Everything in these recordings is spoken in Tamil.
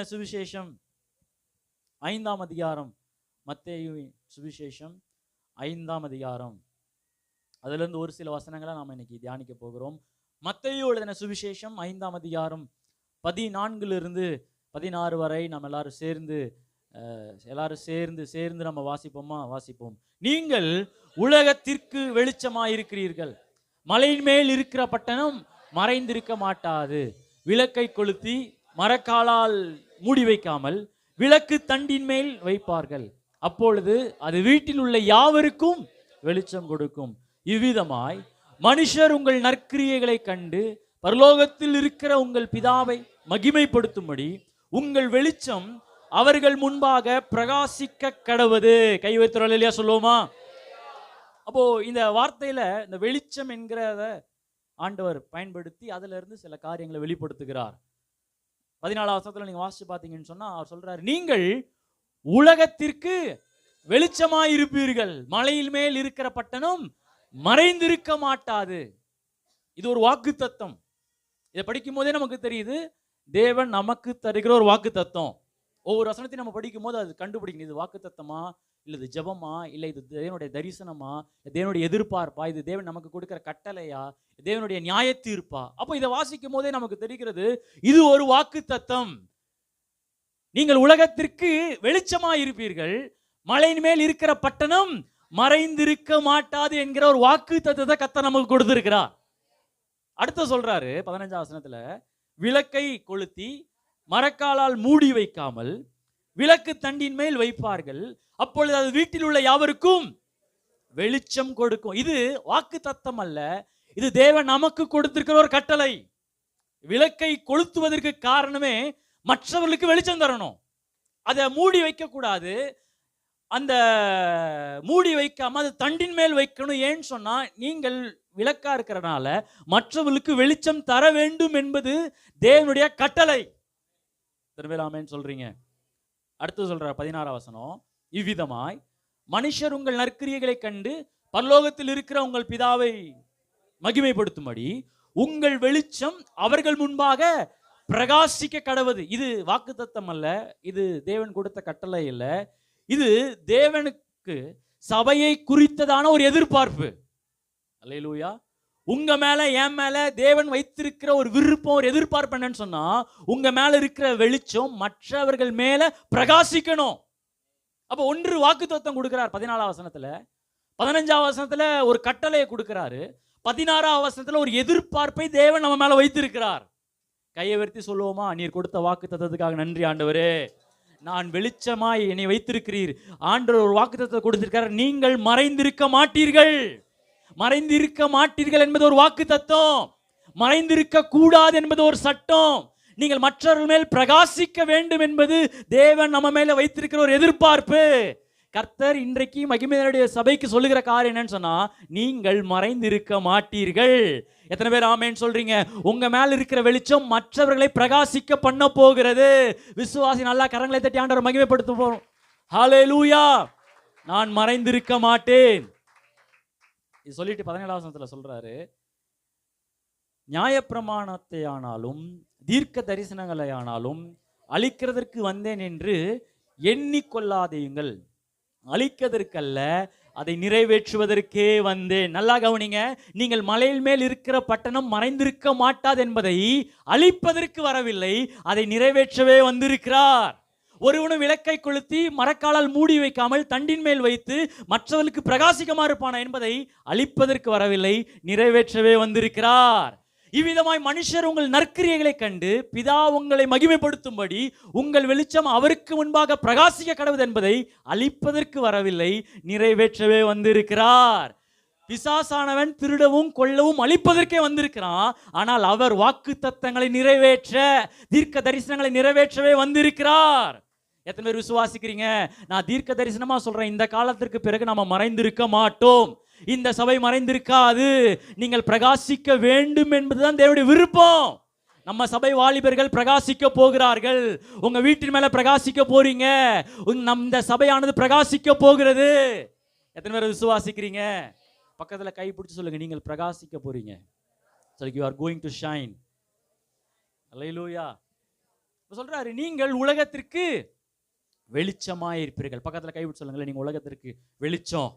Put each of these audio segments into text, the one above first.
எழுதின சுவிசேஷம் 5ஆம் அதிகாரம், மத்தேயு சுவிசேஷம் 5ஆம் அதிகாரம், அதிலிருந்து ஒரு சில வசனங்களை நாம் இன்னைக்கு தியானிக்க போகிறோம். மத்தேயு எழுதின சுவிசேஷம் 5ஆம் அதிகாரம் 14 16 வரை நாம் எல்லாரும் சேர்ந்து நம்ம வாசிப்போம். நீங்கள் உலகத்திற்கு வெளிச்சமாயிருக்கிறீர்கள். மலையின் மேல் இருக்கிற பட்டணம் மறைந்திருக்க மாட்டாது. விளக்கை கொளுத்தி மரக்காலால் மூடி வைக்காமல் விளக்கு தண்டின் மேல் வைப்பார்கள். அப்பொழுது அது வீட்டில் உள்ள யாவருக்கும் வெளிச்சம் கொடுக்கும். இவ்விதமாய் மனுஷர் உங்கள் நற்கிரியைகளை கண்டு பரலோகத்தில் இருக்கிற உங்கள் பிதாவை மகிமைப்படுத்தும்படி உங்கள் வெளிச்சம் அவர்கள் முன்பாக பிரகாசிக்க கடவது. கை வைத்துறோம் இல்லையா, சொல்லுவோமா? அப்போ இந்த வார்த்தையில இந்த வெளிச்சம் என்கிறத ஆண்டவர் பயன்படுத்தி அதுல இருந்து சில காரியங்களை வெளிப்படுத்துகிறார். 14ஆம் வசனத்துல நீங்க வாசிச்சு பார்த்தீங்கன்னு சொன்னா அவர் சொல்றாரு, நீங்கள் உலகத்திற்கு வெளிச்சமாயிருப்பீர்கள். மலையில் மேல் இருக்கிற பட்டணம் மறைந்திருக்க மாட்டாது. இது ஒரு வாக்கு தத்தம். இதை படிக்கும் போதே நமக்கு தெரியுது, தேவன் நமக்கு தருகிற ஒரு வாக்கு தத்தம். ஒவ்வொரு வசனத்தையும் நம்ம படிக்கும் போது அது கண்டுபிடிக்கணும், இது வாக்கு தத்தமா, இல்லை இது ஜெபமா, இல்லை இது தேவனுடைய தரிசனமா, தேவனுடைய எதிர்பார்ப்பா, இது தேவன் நமக்கு கொடுக்கிற கட்டளையா, தேவனுடைய நியாய தீர்ப்பா. அப்போ இதை வாசிக்கும் போதே நமக்கு தெரிகிறது இது ஒரு வாக்கு தத்தம். நீங்கள் உலகத்திற்கு வெளிச்சமாய் இருப்பீர்கள், மலையின் மேல் இருக்கிற பட்டணம் மறைந்திருக்க மாட்டாது என்கிற ஒரு வாக்கு தத்தத்தை கர்த்தர் நமக்கு கொடுத்திருக்கிறார். அடுத்து சொல்றாரு 15ஆம் வசனத்துல, விளக்கை கொளுத்தி மரக்காலால் மூடி வைக்காமல் விளக்கு தண்டின் மேல் வைப்பார்கள். அப்பொழுது அது வீட்டில் உள்ள யாவருக்கும் வெளிச்சம் கொடுக்கும். இது வாக்கு தத்தம் அல்ல, இது தேவன் நமக்கு கொடுத்திருக்கிற ஒரு கட்டளை. விளக்கை கொளுத்துவதற்கு காரணமே மற்றவர்களுக்கு வெளிச்சம் தரணும். அதை மூடி வைக்க கூடாது. அந்த மூடி வைக்காம அது தண்டின் மேல் வைக்கணும். ஏன்னு சொன்னா, நீங்கள் விளக்கா இருக்கிறனால மற்றவர்களுக்கு வெளிச்சம் தர வேண்டும் என்பது தேவனுடைய கட்டளை. ஆமென் சொல்றீங்க? அடுத்து சொல்ற 16ஆம் வசனம், இவ்விதமாய் மனுஷர் உங்கள் நற்கிரியைகளை கண்டு பரலோகத்தில் இருக்கிற உங்கள் பிதாவை மகிமைப்படுத்தும்படி உங்கள் வெளிச்சம் அவர்கள் முன்பாக பிரகாசிக்க கடவது. இது வாக்குத்தத்தம் அல்ல, இது தேவன் கொடுத்த கட்டளை இல்ல, இது தேவனுக்கு சபையை குறித்ததான ஒரு எதிர்பார்ப்பு. அல்லேலூயா. உங்க மேல என் மேல தேவன் வைத்திருக்கிற ஒரு விருப்பம், ஒரு எதிர்பார்ப்பு என்னன்னு சொன்னா, உங்க மேல இருக்கிற வெளிச்சம் மற்றவர்கள் மேல பிரகாசிக்கணும். அப்ப ஒன்று வாக்குத்தத்தம் கொடுக்கிறார் 14ஆம் வசனத்துல, 15ஆம் வசனத்துல ஒரு கட்டளையை கொடுக்கிறாரு, 16ஆம் வசனத்துல ஒரு எதிர்பார்ப்பை தேவன் நம்ம மேல வைத்திருக்கிறார். கையை உயர்த்தி சொல்லுவோமா, நீர் கொடுத்த வாக்குத்தத்தத்துக்காக நன்றி ஆண்டவரே, நான் வெளிச்சமாய் என்னை வைத்திருக்கிறீர். ஆண்டவர் ஒரு வாக்குத்தத்தத்தை கொடுத்திருக்கிறார், நீங்கள் மறைந்திருக்க மாட்டீர்கள். மறைந்திருக்க மாட்டீர்கள் என்பது ஒரு வாக்கு தத்தம். மறைந்திருக்க கூடாது என்பது ஒரு சட்டம். நீங்கள் மற்றவர்கள் மேல் பிரகாசிக்க வேண்டும் என்பது தேவன் நம்ம மேல வைத்திருக்கிற ஒரு எதிர்பார்ப்பு. கர்த்தர் இன்றைக்கு மகிமையுடைய சபைக்கு சொல்லுகிற காரியம் என்னன்னு சொன்னா, நீங்கள் மறைந்திருக்க மாட்டீர்கள். எத்தனை பேர் ஆமென் சொல்றீங்க? உங்க மேல இருக்கிற வெளிச்சம் மற்றவர்களை பிரகாசிக்க பண்ண போகிறது. விசுவாசி நல்லா கரங்களை தட்டி ஆண்டவரை மகிமைப்படுத்த போறோம். ஹல்லேலூயா. நான் மறைந்திருக்க மாட்டேன். இது சொல்லிட்டு 17ஆம் வசனத்துல சொல்றாரு, நியாயப்பிரமாணத்தை ஆனாலும் தீர்க்க தரிசனங்களை ஆனாலும் அழிக்கிறதற்கு வந்தேன் என்று எண்ணிக்கொள்ளாதீங்கள். அழிக்கிறதற்கல்ல, அதை நிறைவேற்றுவதற்கே வந்தேன். நல்லா கவனிங்க, நீங்கள் மலையில் மேல் இருக்கிற பட்டணம் மறைந்திருக்க மாட்டாது என்பதை அழிப்பதற்கு வரவில்லை, அதை நிறைவேற்றவே வந்திருக்கிறார். ஒருவனும் விளக்கை கொளுத்தி மரக்காலால் மூடி வைக்காமல் தண்டின் மேல் வைத்து மற்றவர்களுக்கு பிரகாசிக்கமா இருப்பானா என்பதை அழிப்பதற்கு வரவில்லை, நிறைவேற்றவே வந்திருக்கிறார். இவ்விதமாய் மனுஷர் உங்கள் நற்கிரியைகளை கண்டு பிதா உங்களை மகிமைப்படுத்தும்படி உங்கள் வெளிச்சம் அவருக்கு முன்பாக பிரகாசிக்க கடவுது என்பதை அழிப்பதற்கு வரவில்லை, நிறைவேற்றவே வந்திருக்கிறார். பிசாசானவன் திருடவும் கொல்லவும் அழிப்பதற்கே வந்திருக்கிறான். ஆனால் அவர் வாக்கு தத்தங்களை நிறைவேற்ற, தீர்க்க தரிசனங்களை நிறைவேற்றவே வந்திருக்கிறார். எத்தனை பேர் விசுவாசிக்கிறீங்க? நான் தீர்க்க தரிசனமா சொல்றேன், இந்த காலத்திற்கு பிறகு நம்ம மறைந்திருக்க மாட்டோம், இந்த சபை மறைந்திருக்காது, நீங்கள் பிரகாசிக்க வேண்டும் என்பதுதான் தேவனுடைய விருப்பம். நம்ம சபை வாலிபர்கள் பிரகாசிக்க போகிறார்கள். உங்க வீட்டின் மேல பிரகாசிக்க போறீங்க. இந்த சபையானது பிரகாசிக்க போகிறது. எத்தனை பேர் விசுவாசிக்கிறீங்க? பக்கத்துல கை பிடிச்சு சொல்லுங்க, நீங்கள் பிரகாசிக்க போறீங்க. So you are going to shine. Hallelujah. சொல்றாரு, நீங்கள் உலகத்திற்கு வெளிச்சமாய் இருப்பீர்கள். பக்கத்துல கைவிட்டு சொல்லுங்களேன், நீங்க உலகத்திற்கு வெளிச்சம்.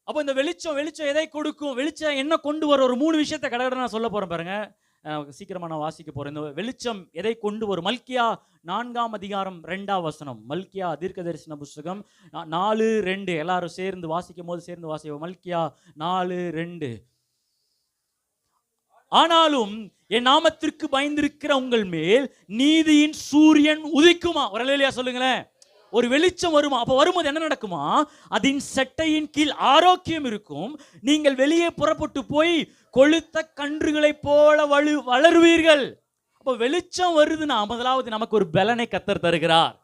அப்போ இந்த வெளிச்சம் எதை கொடுக்கும்? வெளிச்சம் என்ன கொண்டு வரும்? ஒரு 3 விஷயத்தை கடகடன்னு நான் சொல்ல போறேன் பாருங்க. சீக்கிரமா நான் வாசிக்க போறேன். இந்த வெளிச்சம் எதை கொண்டு வரும்? மல்கியா 4ஆம் அதிகாரம் 2ஆம் வசனம். மல்கியா தீர்க்கதரிசன புஸ்தகம் 4:2. எல்லாரும் சேர்ந்து வாசிக்கும் போது சேர்ந்து வாசிப்போம். மல்கியா 4:2. ஆனாலும் என் நாமத்திற்கு பயந்திருக்கிற உங்கள் மேல் நீதியின் சூரியன் உதிக்குமா. ஒரு அல்லேலூயா சொல்லுங்களேன். ஒரு வெளிச்சம் வருமா? அப்ப வரும்போது என்ன நடக்குமா? அதன் செட்டையின் கீழ் ஆரோக்கியம் இருக்கும். நீங்கள் வெளியே புறப்பட்டு போய் கொழுத்த கன்றுகளைப் போல வளருவீர்கள். அப்ப வெளிச்சம் வருதுன்னா முதலாவது நமக்கு ஒரு பலனை கர்த்தர் தருகிறார்.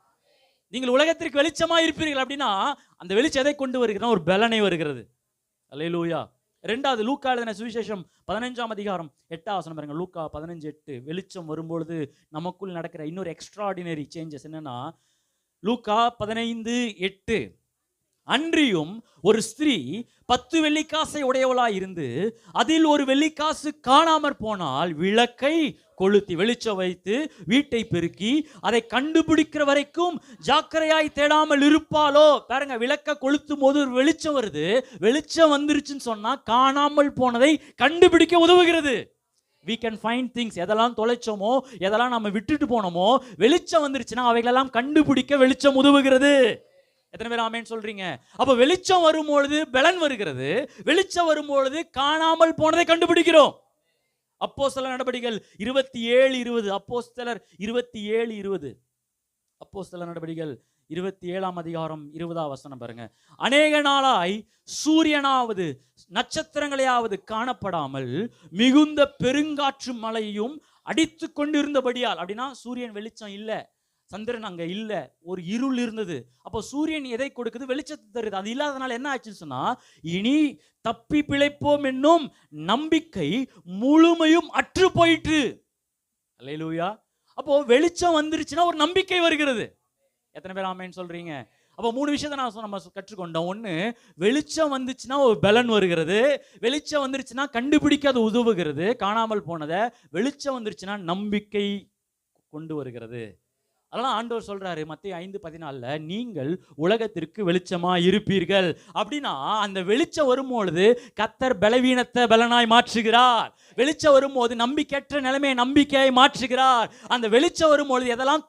நீங்கள் உலகத்திற்கு வெளிச்சமா இருப்பீர்கள் அப்படின்னா அந்த வெளிச்சம் எதை கொண்டு வருகிறதா? ஒரு பலனை வருகிறது. அல்லேலூயா. இரண்டாவது லூக்கா எழுதின சுவிசேஷம் 15ஆம் அதிகாரம் 8ஆம் வசனம் பாருங்க. லூக்கா 15:8. வெளிச்சம் வரும்பொழுது நமக்குள் நடக்கிற இன்னொரு எக்ஸ்ட்ராடினரி சேஞ்சஸ் என்னன்னா, லூக்கா 15:8. அன்றியும் ஒரு ஸ்திரீ 10 வெள்ளிக்காசை உடையவளாய் இருந்து அதில் ஒரு வெள்ளிக்காசு காணாமற் போனால் விளக்கை கொளுத்தி வெளிச்சம் வைத்து வீட்டை பெருக்கி அதை கண்டுபிடிக்கிற வரைக்கும் ஜாக்கிரதையாய் தேடாமல் இருப்பாளோ. பாருங்க, விளக்க கொளுத்தும் போது ஒரு வெளிச்சம் வருது. வெளிச்சம் வந்துருச்சுன்னு சொன்னா காணாமல் போனதை கண்டுபிடிக்க உதவுகிறது. we can find things. எதெல்லாம் தொலைச்சோமோ, எதெல்லாம் நம்ம விட்டுட்டு போனோமோ, வெளிச்சம் வந்துருச்சுன்னா அவைகளெல்லாம் கண்டுபிடிக்க வெளிச்சம் உதவுகிறது. எத்தனை பேர் ஆமென் சொல்றீங்க? அப்ப வெளிச்சம் வரும்பொழுது பலன் வருகிறது. வெளிச்சம் வரும்பொழுது காணாமல் போனதை கண்டுபிடிக்கிறோம். அப்போஸ்தலர் நடபடிகள் 27:20. அப்போஸ்தலர் 27:20. அப்போஸ்தலர் நடபடிகள் 27ஆம் அதிகாரம் 20ஆம் வசனம் பாருங்க. அநேக நாளாய் சூரியனாவது நட்சத்திரங்களையாவது காணப்படாமல் மிகுந்த பெருங்காற்று மழையும் அடித்து கொண்டிருந்தபடியால். அப்படின்னா சூரியன் வெளிச்சம் இல்ல, சந்திரன் அங்க இல்ல, ஒரு இருள் இருந்தது. அப்போ சூரியன் எதை கொடுக்குது? வெளிச்சத்தை தருது. அது இல்லாதனால என்ன ஆச்சுன்னு சொன்னா, இனி தப்பி பிழைப்போம் என்னும் நம்பிக்கை முழுமையும் அற்று போயிற்று. அல்லேலூயா. அப்போ வெளிச்சம் வந்துருச்சுன்னா ஒரு நம்பிக்கை வருகிறது. எத்தனை பேர் ஆமென் சொல்றீங்க? அப்போ 3 விஷயத்தை நம்ம கற்றுக்கொண்டோம். ஒன்று, வெளிச்சம் வந்துச்சுன்னா ஒரு பலன் வருகிறது. வெளிச்சம் வந்துருச்சுன்னா கண்டுபிடிக்க அது உதவுகிறது காணாமல் போனதை. வெளிச்சம் வந்துருச்சுன்னா நம்பிக்கை கொண்டு வருகிறது. அதெல்லாம் ஆண்டவர் சொல்றாரு மத்தேயு 5:14, நீங்கள் உலகத்திற்கு வெளிச்சமா இருப்பீர்கள். அப்படின்னா அந்த வெளிச்சம் வரும்பொழுது கர்த்தர் பலவீனத்தை பலனாய் மாற்றுகிறார். வெளிச்சம் வரும்போது நம்பிக்கையற்ற நிலைமையை நம்பிக்கையை மாற்றுகிறார். அந்த வெளிச்சம் வரும்பொழுது எதெல்லாம்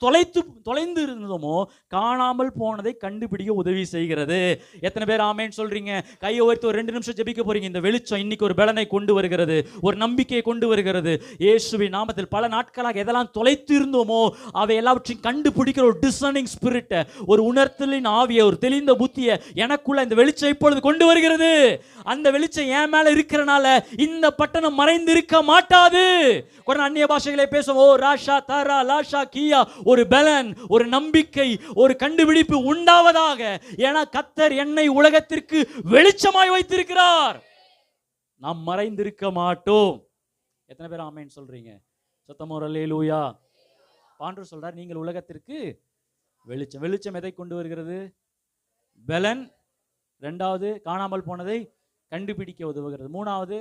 தொலைந்து இருந்தோமோ காணாமல் போனதை கண்டுபிடிக்க உதவி செய்கிறது. எத்தனை பேர் ஆமென் சொல்றீங்க? கையை உயர்த்தி ஒரு 2 நிமிஷம் ஜெபிக்க போறீங்க. இந்த வெளிச்சம் இன்னைக்கு ஒரு பலனை கொண்டு வருகிறது, ஒரு நம்பிக்கையை கொண்டு வருகிறது. இயேசுவின் நாமத்தில் பல நாட்களாக எதெல்லாம் தொலைத்து இருந்தோமோ அவை எல்லாவற்றையும் கண்டுபிடிக்கிற ஒரு டிசர்னிங் ஸ்பிரிட், ஒரு உணர்த்தலின் ஆவியை, ஒரு தெளிந்த புத்தியை எனக்குள்ள இந்த வெளிச்சம் இப்பொழுது கொண்டு வருகிறது. அந்த வெளிச்சம் என் மேல இருக்கிறனால இந்த பட்டணம் மறைந்து இருக்க மாட்டாது. அந்நிய பாஷைகளை பேசுவோம். ஓ ராஷா தாரா லாஷா கியா. ஒரு பலன், ஒரு நம்பிக்கை, ஒரு கண்டுபிடிப்பு உண்டாவதாக. ஏன்னா கர்த்தர் என்னை உலகத்திற்கு வெளிச்சமாய் வைத்திருக்கிறார். நாம் மறைந்திருக்க மாட்டோம். எத்தனை பேர் ஆமென் சொல்றீங்க? சத்தமா ஒரு அல்லேலூயா. ஆண்டவர் சொல்றார், நீங்கள் உலகத்திற்கு வெளிச்சம். வெளிச்சம் எதை கொண்டு வருகிறது? பலன். 2வது, காணாமல் போனதை கண்டுபிடிக்க உதவுகிறது. 3வது,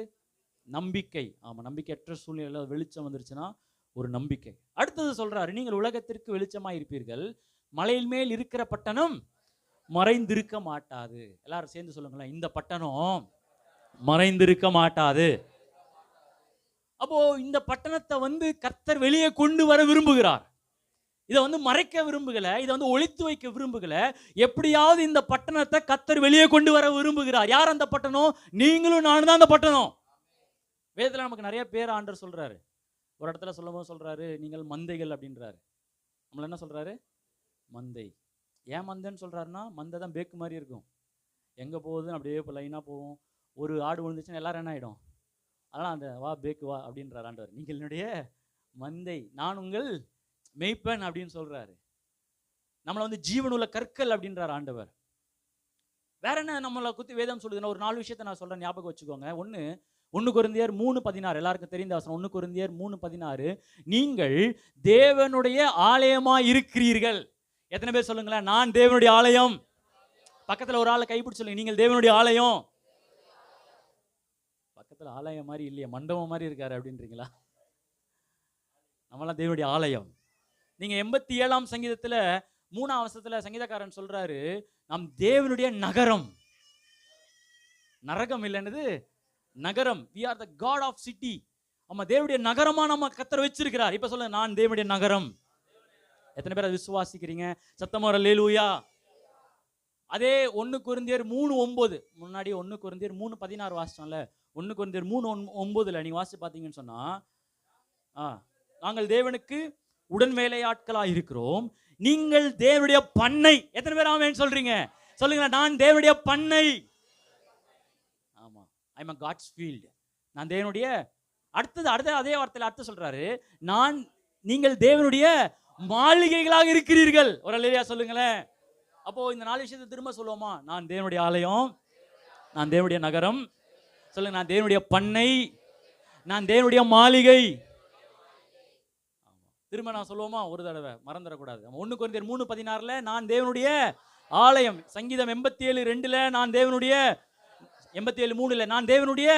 நம்பிக்கை. ஆமா, நம்பிக்கையற்ற சூழ்நிலையில வெளிச்சம் வந்துருச்சுன்னா ஒரு நம்பிக்கை. அடுத்தது சொல்றாரு, நீங்கள் உலகத்திற்கு வெளிச்சமாய் இருப்பீர்கள். மலையின் மேல் இருக்கிற பட்டணம் மறைந்திருக்க மாட்டாது. எல்லாரும் சேர்ந்து சொல்லுங்களேன், இந்த பட்டணம் மறைந்திருக்க மாட்டாது. அப்போ இந்த பட்டணத்தை கர்த்தர் வெளியே கொண்டு வர விரும்புகிறார். இதை மறைக்க விரும்புகல, இதை ஒளித்து வைக்க விரும்புகல. எப்படியாவது இந்த பட்டணத்தை கர்த்தர் வெளியே கொண்டு வர விரும்புகிறார். யார் அந்த பட்டணம்? நீங்களும் நானும் தான் அந்த பட்டணம். வேதத்துல நமக்கு நிறைய பேர் ஆண்டவர் சொல்றாரு. ஒரு இடத்துல சொல்லும்போது சொல்றாரு, நீங்கள் மந்தைகள் அப்படின்றாரு. நம்மள என்ன சொல்றாரு? மந்தை. ஏன் மந்தைன்னு சொல்றாருன்னா, மந்தை தான் பேக்கு மாதிரி இருக்கும். எங்க போகுதுன்னு அப்படியே லைனா போகும். ஒரு ஆடு விழுந்துச்சுன்னா எல்லாரும் என்ன ஆயிடும்? அதெல்லாம் அந்த வா பேக்கு வா அப்படின்றார் ஆண்டவர். நீங்கள் என்னுடைய மந்தை, நான் உங்கள் மெய்ப்பன் அப்படின்னு சொல்றாரு. நம்மளை ஜீவனுள்ள கற்கள் அப்படின்றார் ஆண்டவர். வேற என்ன நம்மளை குத்தி வேதம் சொல்லுதுன்னா, ஒரு 4 விஷயத்தை நான் சொல்றேன், ஞாபகம் வச்சுக்கோங்க. 1 கொரிந்தியர் 3:16. எல்லாருக்கும் தெரிந்த வசனம். 1 கொரிந்தியர் 3:16. நீங்கள் தேவனுடைய ஆலயமா இருக்கிறீர்கள். எத்தனை பேர் சொல்லுங்களேன், நான் தேவனுடைய ஆலயம்? பக்கத்துல ஒரு ஆளை கைப்பிடிச்சு சொல்லுங்க, நீங்கள் தேவனுடைய ஆலயம். பக்கத்துல ஆலயம் மாதிரி இல்லையே, மண்டபம் மாதிரி இருக்காரு அப்படின்றீங்களா? நம்மளாம் தேவனுடைய ஆலயம். நீங்க 87ஆம் சங்கீதத்துல 3ஆம் வசனத்துல சங்கீதக்காரன் சொல்றாரு, நாம் தேவனுடைய நகரம். நரகம் இல்லைன்னது நகரம். we are the god of city. நம்ம தேவனுடைய நகரமா நம்ம கர்த்தர் வச்சிருக்கிறார். இப்ப சொல்லுங்க, நான் தேவனுடைய நகரம். எத்தனை பேர் அதை விசுவாசிக்கிறீங்க? சத்தமா அல்லேலூயா. அதே 1 கொரிந்தியர் 3:9, முன்னாடி 1 கொரிந்தியர் 3:16 வாசிச்சோம்ல, 1 கொரிந்தியர் 3:9 நீங்க வாசிச்சு பார்த்தீங்கன்னு சொன்னா, நாங்கள் தேவனுக்கு உடன் வேலையாட்களாக இருக்கிறோம், நீங்கள் தேவனுடைய பண்ணை. எத்தனை பேர் ஆமென் சொல்றீங்க? சொல்லுங்க, நான் தேவனுடைய பண்ணை. ஆமா, ஐ அம் காட்ஸ் ஃபீல்ட். நான் தேவனுடைய அடுத்த அதே வார்த்தையில அர்த்தம் சொல்றாரு, நீங்கள் தேவனுடைய மாளிகைகளாக இருக்கிறீர்கள். ஒரு அல்லேலூயா சொல்லுங்களேன். அப்போ இந்த 4 விஷயத்தை திரும்ப சொல்லுவோமா? நான் தேவனுடைய ஆலயம், நான் தேவனுடைய நகரம். சொல்லுங்க, நான் தேவனுடைய பண்ணை, நான் தேவனுடைய மாளிகை. திரும்ப நான் சொல்லுவோமா? ஒரு தடவை மறந்துடக்கூடாது. 1 கொரிந்தியர் 3:16 நான் தேவனுடைய ஆலயம். சங்கீதம் 87:2 நான் தேவனுடைய 87:3 நான் தேவனுடைய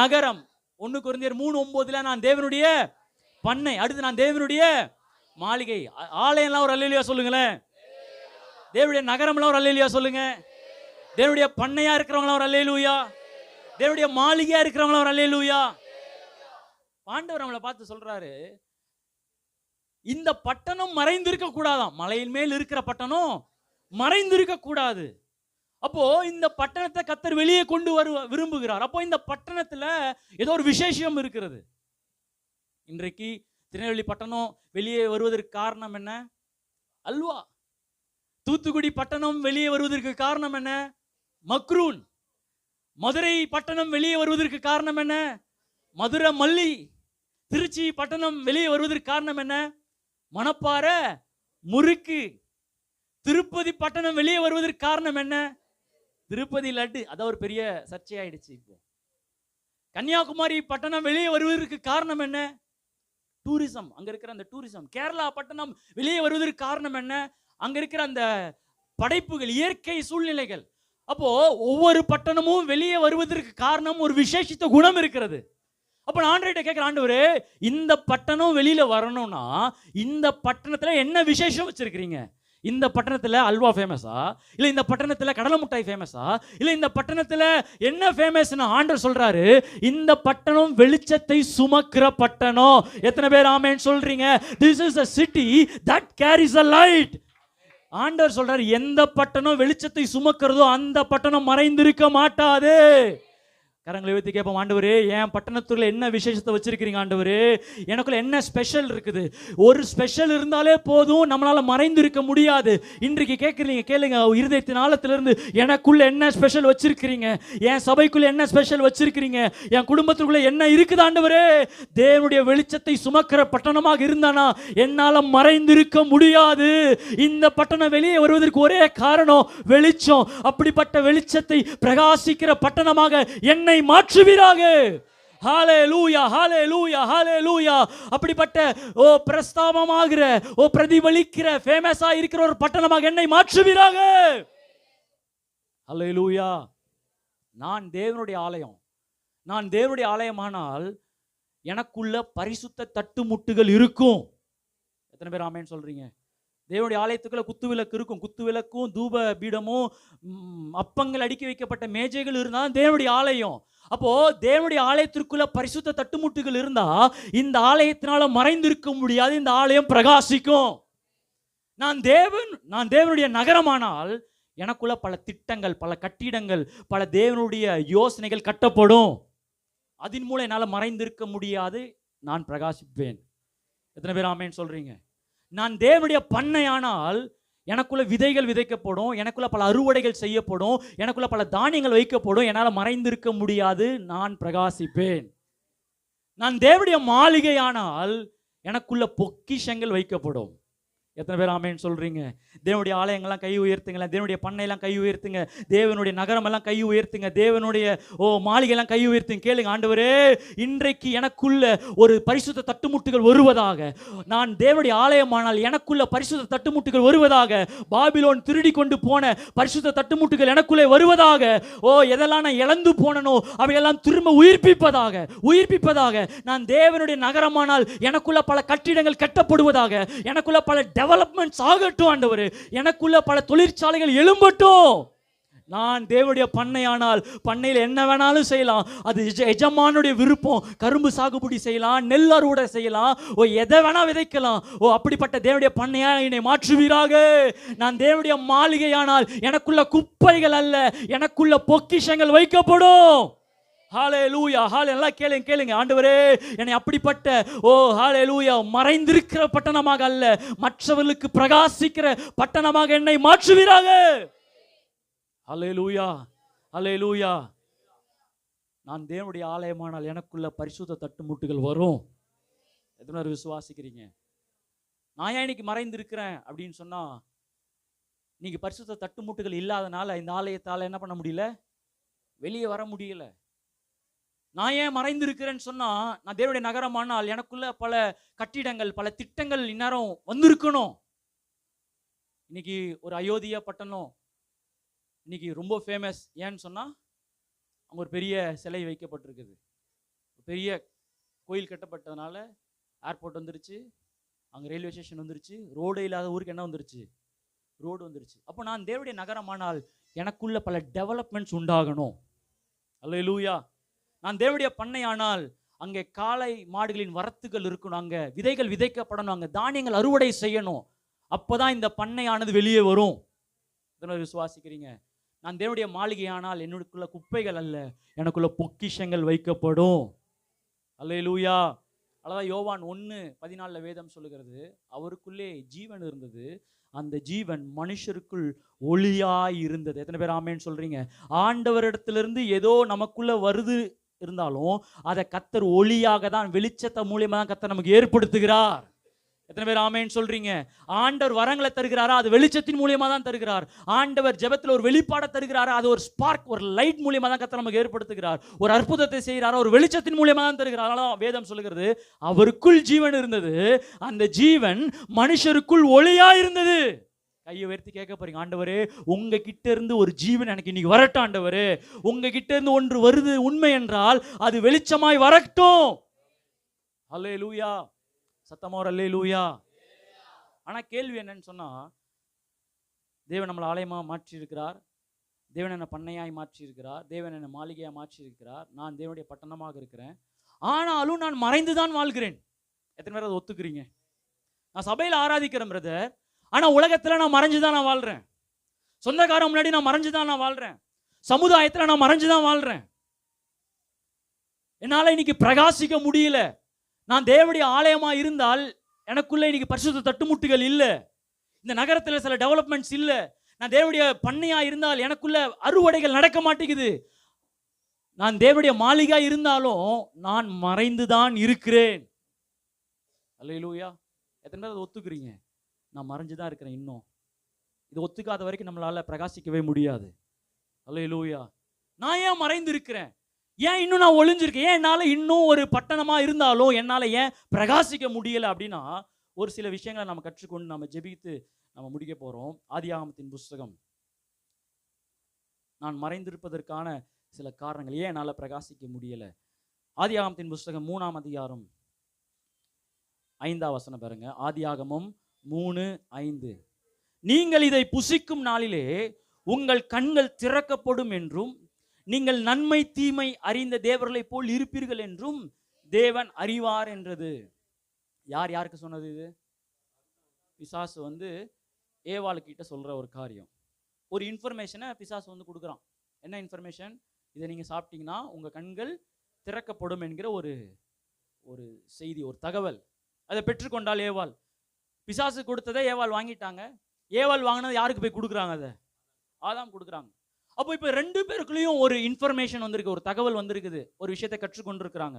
நகரம். 1 கொரிந்தியர் 3:9 நான் தேவனுடைய பண்ணை. அடுத்து நான் தேவனுடைய மாளிகை. ஆலயம்லாம் ஒரு அல்லேலூயா சொல்லுங்களேன். தேவனுடைய நகரம்லாம் ஒரு அல்லேலூயா சொல்லுங்க. தேவனுடைய பண்ணையா இருக்கிறவங்களாம் ஒரு அல்லேலூயா. தேவனுடைய மாளிகையா இருக்கிறவங்களாம் ஒரு அல்லேலூயா. ஆண்டவர் நம்மளை பார்த்து சொல்றாரு, இந்த பட்டணம் மறைந்திருக்க கூடாதாம். மலையின் மேல் இருக்கிற பட்டணம் மறைந்திருக்க கூடாது. அப்போ இந்த பட்டணத்தை கர்த்தர் வெளியே கொண்டு விரும்புகிறார். அப்போ இந்த பட்டணத்துல ஏதோ ஒரு விசேஷம் இருக்கிறது. இன்றைக்கு திருநெல்வேலி பட்டணம் வெளியே வருவதற்கு காரணம் என்ன? அல்வா. தூத்துக்குடி பட்டணம் வெளியே வருவதற்கு காரணம் என்ன? மக்ரூன். மதுரை பட்டணம் வெளியே வருவதற்கு காரணம் என்ன? மதுரை மல்லி. திருச்சி பட்டணம் வெளியே வருவதற்கு காரணம் என்ன? மணப்பாறை முறுக்கு. திருப்பதி பட்டணம் வெளியே வருவதற்கு காரணம் என்ன? திருப்பதி லட்டு. அதான் ஒரு பெரிய சர்ச்சையாயிடுச்சு. இப்போ கன்னியாகுமரி பட்டணம் வெளியே வருவதற்கு காரணம் என்ன? டூரிசம். அங்க இருக்கிற அந்த டூரிசம். கேரளா பட்டணம் வெளியே வருவதற்கு காரணம் என்ன? அங்க இருக்கிற அந்த படைப்புகள், இயற்கை சூழ்நிலைகள். அப்போ ஒவ்வொரு பட்டணமும் வெளியே வருவதற்கு காரணம் ஒரு விசேஷித்த குணம் இருக்கிறது. அப்ப நான் ஆண்டவர்கிட்ட கேட்கிறேன், ஆண்டவரே, இந்த பட்டணம் வெளியில வரணும்னா இந்த பட்டணத்துல என்ன விசேஷம் வச்சிருக்கிறீங்க? இந்த பட்டணத்துல அல்வா ஃபேமஸா, இல்ல இந்த பட்டணத்துல கடலை மிட்டாய் ஃபேமஸா, இல்ல இந்த பட்டணத்துல என்ன ஃபேமஸ்னு ஆண்டவர் சொல்றாரு, இந்த பட்டணம் வெளிச்சத்தை சுமக்கிற பட்டணம். எத்தனை பேர் ஆமென் சொல்றீங்க? This is a city that carries a light. ஆண்டவர் சொல்றாரு, எந்த பட்டணம் வெளிச்சத்தை சுமக்கிறதோ அந்த பட்டணம் மறைந்திருக்க மாட்டாது. கரங்களை வைத்து கேட்போம், ஆண்டவரே, என் பட்டணத்துல என்ன விசேஷத்தை வச்சிருக்கிறீங்க ஆண்டவரே? எனக்குள்ள என்ன ஸ்பெஷல் இருக்குது? ஒரு ஸ்பெஷல் இருந்தாலே போதும், நம்மளால மறைந்து இருக்க முடியாது. இன்றைக்கு கேட்குறீங்க, கேளுங்க, இருதயத்தின் ஆழத்திலிருந்து எனக்குள்ள என்ன ஸ்பெஷல் வச்சிருக்கிறீங்க? என் சபைக்குள்ள என்ன ஸ்பெஷல் வச்சிருக்கிறீங்க? என் குடும்பத்துக்குள்ள என்ன இருக்குது ஆண்டவரே? தேவனுடைய வெளிச்சத்தை சுமக்கிற பட்டணமாக இருந்தானா என்னால மறைந்திருக்க முடியாது. இந்த பட்டணம் வெளியே வருவதற்கு ஒரே காரணம் வெளிச்சம். அப்படிப்பட்ட வெளிச்சத்தை பிரகாசிக்கிற பட்டணமாக என்னை மாற்றுவீராக. ஹalleluya, ஹalleluya, ஹalleluya. அப்படிப்பட்ட பிரஸ்தாபமாகிற, பிரதிபலிக்கிற, ஃபேமஸா இருக்கிற ஒரு பட்டணமாக என்னை மாற்றுவீராக. ஹalleluya. நான் தேவனுடைய ஆலயம். நான் தேவனுடைய ஆலயமானால் எனக்குள்ள பரிசுத்த தட்டுமுட்டுகள் இருக்கும். எத்தனை பேர் ஆமென் சொல்றீங்க? தேவனுடைய ஆலயத்துக்குள்ள குத்து விளக்கு இருக்கும். குத்து விளக்கும் தூப பீடமும் அப்பங்கள் அடுக்கி வைக்கப்பட்ட மேஜைகள் இருந்தால் தேவனுடைய ஆலயம். அப்போ தேவனுடைய ஆலயத்திற்குள்ள பரிசுத்த தட்டுமுட்டுகள் இருந்தா இந்த ஆலயத்தினால மறைந்திருக்க முடியாது. இந்த ஆலயம் பிரகாசிக்கும். நான் தேவனுடைய நகரமானால் எனக்குள்ள பல திட்டங்கள், பல கட்டிடங்கள், பல தேவனுடைய யோசனைகள் கட்டப்படும். அதன் மூலம் என்னால் மறைந்திருக்க முடியாது. நான் பிரகாசிப்பேன். எத்தனை பேர் ஆமென் சொல்றீங்க? நான் தேவனுடைய பண்ணையானால் எனக்குள்ள விதைகள் விதைக்கப்படும், எனக்குள்ள பல அறுவடைகள் செய்யப்படும், எனக்குள்ள பல தானியங்கள் வைக்கப்படும். என்னால் மறைந்திருக்க முடியாது. நான் பிரகாசிப்பேன். நான் தேவனுடைய மாளிகையானால் எனக்குள்ள பொக்கிஷங்கள் வைக்கப்படும். எத்தனை பேர் ஆமேன்னு சொல்றீங்க? தேவனுடைய ஆலயங்கள்லாம் கை உயர்த்துங்களேன், தேவனுடைய பண்ணையெல்லாம் கை உயர்த்துங்க, தேவனுடைய நகரமெல்லாம் கை உயர்த்துங்க, தேவனுடைய மாளிகையெல்லாம் கை உயர்த்துங்க. கேளுங்க, ஆண்டவரே இன்றைக்கு எனக்குள்ள ஒரு பரிசுத்த தட்டுமுட்டுகள் வருவதாக. நான் தேவனுடைய ஆலயமானால் எனக்குள்ள பரிசுத்த தட்டுமுட்டுகள் வருவதாக. பாபிலோன் திருடி கொண்டு போன பரிசுத்த தட்டுமுட்டுகள் எனக்குள்ளே வருவதாக. எதெல்லாம் நான் இழந்து போனனோ அவையெல்லாம் திரும்ப உயிர்ப்பிப்பதாக. நான் தேவனுடைய நகரமானால் எனக்குள்ள பல கட்டிடங்கள் கட்டப்படுவதாக, எனக்குள்ள பல டெவலப்மெண்ட்ஸ் ஆகட்டும் ஆண்டவரே, எனக்குள்ள பல தொழிற்சாலைகள் எழும்பட்டும். நான் தேவனுடைய பண்ணையானால் பண்ணையில் என்ன வேணாலும் செய்யலாம், அது எஜமானுடைய விருப்பம். கரும்பு சாகுபடி செய்யலாம், நெல் அறுவடை செய்யலாம், எதை வேணா விதைக்கலாம். அப்படிப்பட்ட தேவனுடைய பண்ணையா என்னை மாற்றுவீராக. நான் தேவனுடைய மாளிகையானால் எனக்குள்ள குப்பைகள் அல்ல, எனக்குள்ள பொக்கிஷங்கள் வைக்கப்படும். ஹல்லேலூயா, எல்லாம் கேளுங்க. ஆண்டவரே என்னை அப்படிப்பட்ட ஹல்லேலூயா மறைந்திருக்கிற பட்டணமாக அல்ல, மற்றவர்களுக்கு பிரகாசிக்கிற பட்டணமாக என்னை மாற்றுவீராக. ஹல்லேலூயா. நான் தேவனுடைய ஆலயமானால் எனக்குள்ள பரிசுத்த தட்டுமுட்டுகள் வரும். எத்தனை பேர் விசுவாசிக்கிறீங்க? நான் ஏன் இன்னைக்கு மறைந்திருக்கிறேன் அப்படின்னு சொன்னா, நீங்க பரிசுத்த தட்டுமுட்டுகள் இல்லாதனால இந்த ஆலயத்தால் என்ன பண்ண முடியல, வெளியே வர முடியல. நான் ஏன் மறைந்திருக்கிறேன்னு சொன்னா, நான் தேவனுடைய நகரமானால் எனக்குள்ள பல கட்டிடங்கள், பல திட்டங்கள் இந்நேரம் வந்திருக்கணும். இன்னைக்கு ஒரு அயோத்தியா பட்டணம் இன்னைக்கு ரொம்ப ஃபேமஸ். ஏன்னு சொன்னா, அங்கே ஒரு பெரிய சிலை வைக்கப்பட்டிருக்குது, பெரிய கோயில் கட்டப்பட்டதுனால ஏர்போர்ட் வந்துருச்சு, அங்கே ரயில்வே ஸ்டேஷன் வந்துருச்சு, ரோடு இல்லாத ஊருக்கு என்ன வந்துருச்சு, ரோடு வந்துருச்சு. அப்போ நான் தேவனுடைய நகரமானால் எனக்குள்ள பல டெவலப்மெண்ட்ஸ் உண்டாகணும். அல்லேலூயா. நான் தேவனுடைய பண்ணையானால் அங்கே காளை மாடுகளின் வரத்துகள் இருக்கணும், அங்கே விதைகள் விதைக்கப்படணும், அங்கே தானியங்கள் அறுவடை செய்யணும். அப்போதான் இந்த பண்ணையானது வெளியே வரும். விசுவாசிக்கிறீங்க? நான் தேவனுடைய மாளிகையானால் என்னுடைய குப்பைகள் அல்ல, எனக்குள்ள பொக்கிஷங்கள் வைக்கப்படும். அல்லேலூயா. அதான் யோவான் 1:14 வேதம் சொல்லுகிறது, அவருக்குள்ளே ஜீவன் இருந்தது, அந்த ஜீவன் மனுஷருக்குள் ஒளியாய் இருந்தது. எத்தனை பேர் ஆமேன்னு சொல்றீங்க? ஆண்டவரிடத்திலிருந்து ஏதோ நமக்குள்ள வருது இருந்தாலும் அதை கர்த்தர் ஒளியாக தான், வெளிச்சத்தை மூலியமா தான் கர்த்தர் நமக்கு ஏற்படுத்துகிறார். எத்தனை பேர் ஆமேன்னு சொல்றீங்க? ஆண்டவர் வரங்களை தருகிறாரா, அது வெளிச்சத்தின் மூலியமா தான் தருகிறார். ஆண்டவர் ஜெபத்தில் ஒரு வெளிப்பாடை தருகிறாரா, அது ஒரு ஸ்பார்க், ஒரு லைட் மூலியமா தான் கர்த்தர் நமக்கு ஏற்படுத்துகிறார். ஒரு அற்புதத்தை செய்கிறாரா, ஒரு வெளிச்சத்தின் மூலியமா தான் தருகிறார். அதனால வேதம் சொல்லுகிறது, அவருக்குள் ஜீவன் இருந்தது, அந்த ஜீவன் மனுஷருக்குள் ஒளியா இருந்தது. கையை உயர்த்தி கேட்க போறீங்க, ஆண்டவரே உங்க கிட்ட இருந்து ஒரு ஜீவன் எனக்கு இன்னைக்கு வரட்டும். ஆண்டவரே உங்க கிட்ட இருந்து ஒன்று வருது உண்மை என்றால் அது வெளிச்சமாய் வரட்டும். அல்லேலூயா. சத்தமா ஒரு அல்லேலூயா. ஆனா கேள்வி என்னன்னு சொன்னா, தேவன் நம்மளை ஆலயமா மாற்றி இருக்கிறார், தேவன் என்னை பண்ணையாய் மாற்றி இருக்கிறார், தேவன் என்னை மாளிகையா மாற்றி இருக்கிறார், நான் தேவனுடைய பட்டணமாக இருக்கிறேன், ஆனாலும் நான் மறைந்துதான் வாழ்கிறேன். எத்தனை பேர் அதை ஒத்துக்கிறீங்க? நான் சபையில் ஆராதிக்கிறேன் பிரதர், ஆனா உலகத்துல நான் மறைஞ்சுதான் நான் வாழ்றேன், சொந்தக்காரன் முன்னாடி நான் மறைஞ்சுதான் நான் வாழ்றேன், சமுதாயத்துல நான் மறைஞ்சுதான் வாழ்றேன், என்னால இன்னைக்கு பிரகாசிக்க முடியல. நான் தேவனுடைய ஆலயமா இருந்தால் எனக்குள்ள இன்னைக்கு பரிசுத்த தட்டுமுட்டுகள் இல்லை, இந்த நகரத்துல சில டெவலப்மெண்ட்ஸ் இல்லை. நான் தேவனுடைய பண்ணையா இருந்தால் எனக்குள்ள அறுவடைகள் நடக்க மாட்டேங்குது. நான் தேவனுடைய மாளிகா இருந்தாலும் நான் மறைந்துதான் இருக்கிறேன். அல்லேலூயா. எத்தனை பேர் ஒத்துக்கிறீங்க? நான் மறைஞ்சுதான் இருக்கிறேன். இன்னும் இது ஒத்துக்காத வரைக்கும் நம்மளால பிரகாசிக்கவே முடியாது. அல்லேலூயா. நான் ஏன் மறைந்து இருக்கிறேன்? ஏன் இன்னும் நான் ஒளிஞ்சிருக்கேன்? ஏன் என்னால இன்னும் ஒரு பட்டணமா இருந்தாலும் என்னால ஏன் பிரகாசிக்க முடியல அப்படின்னா, ஒரு சில விஷயங்களை நம்ம கற்றுக்கொண்டு நம்ம ஜெபித்து நம்ம முடிக்க போறோம். ஆதியாகமத்தின் புஸ்தகம், நான் மறைந்திருப்பதற்கான சில காரணங்கள், ஏன் என்னால பிரகாசிக்க முடியல. ஆதியாகமத்தின் புஸ்தகம் 3ஆம் அதிகாரம் 5ஆம் வசனம் பாருங்க. ஆதியாகமம் 3:5. நீங்கள் இதை புசிக்கும் நாளிலே உங்கள் கண்கள் திறக்கப்படும் என்றும் நீங்கள் நன்மை தீமை அறிந்த தேவர்களை போல் இருப்பீர்கள் என்றும் தேவன் அறிவார் என்றது. யார் யாருக்கு சொன்னது இது? பிசாசு ஏவாள் கிட்ட சொல்ற ஒரு காரியம், ஒரு இன்ஃபர்மேஷனை பிசாசு கொடுக்குறான். என்ன இன்ஃபர்மேஷன்? இதை நீங்க சாப்பிட்டீங்கன்னா உங்க கண்கள் திறக்கப்படும் என்கிற ஒரு ஒரு செய்தி, ஒரு தகவல். அதை பெற்றுக்கொண்டால் ஏவாள். பிசாசு கொடுத்ததை ஏவாள் வாங்கிட்டாங்க. ஏவாள் வாங்கினது யாருக்கு போய் கொடுக்குறாங்க? அதை ஆதாம் கொடுக்குறாங்க. அப்போ இப்போ 2 பேருக்குள்ளேயும் ஒரு இன்ஃபர்மேஷன் வந்திருக்கு, ஒரு தகவல் வந்திருக்குது, ஒரு விஷயத்தை கற்றுக்கொண்டிருக்கிறாங்க.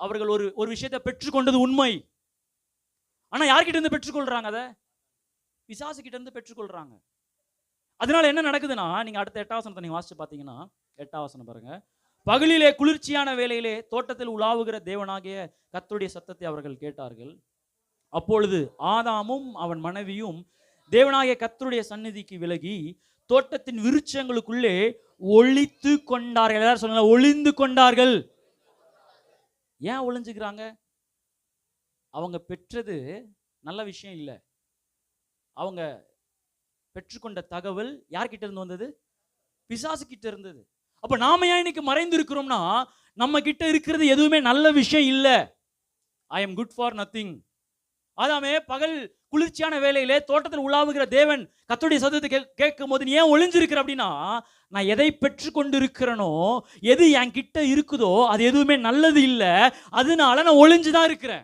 அவர்கள் ஒரு விஷயத்தை பெற்றுக்கொண்டது உண்மை. ஆனா யார்கிட்ட இருந்து பெற்றுக்கொள்றாங்க? அதை பிசாசு கிட்ட இருந்து பெற்றுக்கொள்றாங்க. அதனால என்ன நடக்குதுன்னா, நீங்க அடுத்த 8ஆம் வசனத்தை நீங்க வாசிச்சு பார்த்தீங்கன்னா, 8ஆம் வசனம் பாருங்க. பகலிலே குளிர்ச்சியான வேளையிலே தோட்டத்தில் உலாவுகிற தேவனாகிய கர்த்தருடைய சத்தத்தை அவர்கள் கேட்டார்கள். அப்பொழுது ஆதாமும் அவன் மனைவியும் தேவனாகிய கர்த்தருடைய சந்நிதிக்கு விலகி தோட்டத்தின் விருட்சங்களுக்குள்ளே ஒளித்து கொண்டார்கள். எல்லாரும் சொல்லுங்க, ஒளிந்து கொண்டார்கள். ஏன் ஒளிஞ்சுக்கிறாங்க? அவங்க பெற்றது நல்ல விஷயம் இல்லை. அவங்க பெற்றுக்கொண்ட தகவல் யார்கிட்ட இருந்து வந்தது? பிசாசு கிட்ட இருந்தது. அப்ப நாம ஏன் இன்னைக்கு மறைந்து இருக்கிறோம்னா, நம்ம கிட்ட இருக்கிறது எதுவுமே நல்ல விஷயம் இல்ல. I am good for nothing. ஆதாமே பகல் குளிர்ச்சியான வேளையிலே தோட்டத்தில் உலாவுகிற தேவன் கர்த்தருடைய சத்தத்தை கேட்கும் போது நீ ஏன் ஒளிஞ்சிருக்கிற அப்படின்னா, நான் எதை பெற்று கொண்டு இருக்கிறனோ, எது என் கிட்ட இருக்குதோ அது எதுவுமே நல்லது இல்லை, அதனால நான் ஒளிஞ்சுதான் இருக்கிறேன்.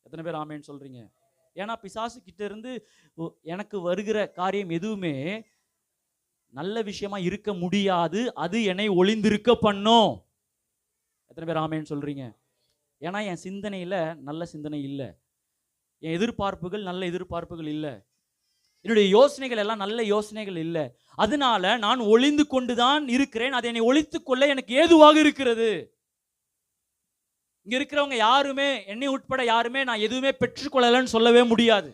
எத்தனை பேர் ஆமேன்னு சொல்றீங்க? ஏன்னா பிசாசு கிட்ட இருந்து எனக்கு வருகிற காரியம் எதுவுமே நல்ல விஷயமா இருக்க முடியாது. அது என்னை ஒளிந்திருக்க பண்ணும். எத்தனை பேர் ஆமேன்னு சொல்றீங்க? ஏன்னா என் சிந்தனையில நல்ல சிந்தனை இல்லை, என் எதிர்பார்ப்புகள் நல்ல எதிர்பார்ப்புகள் இல்லை, என்னுடைய யோசனைகள் எல்லாம் நல்ல யோசனைகள் இல்லை. அதனால நான் ஒளிந்து கொண்டுதான் இருக்கிறேன். அதை என்னை ஒளித்துக் கொள்ள எனக்கு ஏதுவாக இருக்கிறது. இங்க இருக்கிறவங்க யாருமே, என்னை உட்பட யாருமே நான் எதுவுமே பெற்றுக்கொள்ளலன்னு சொல்லவே முடியாது.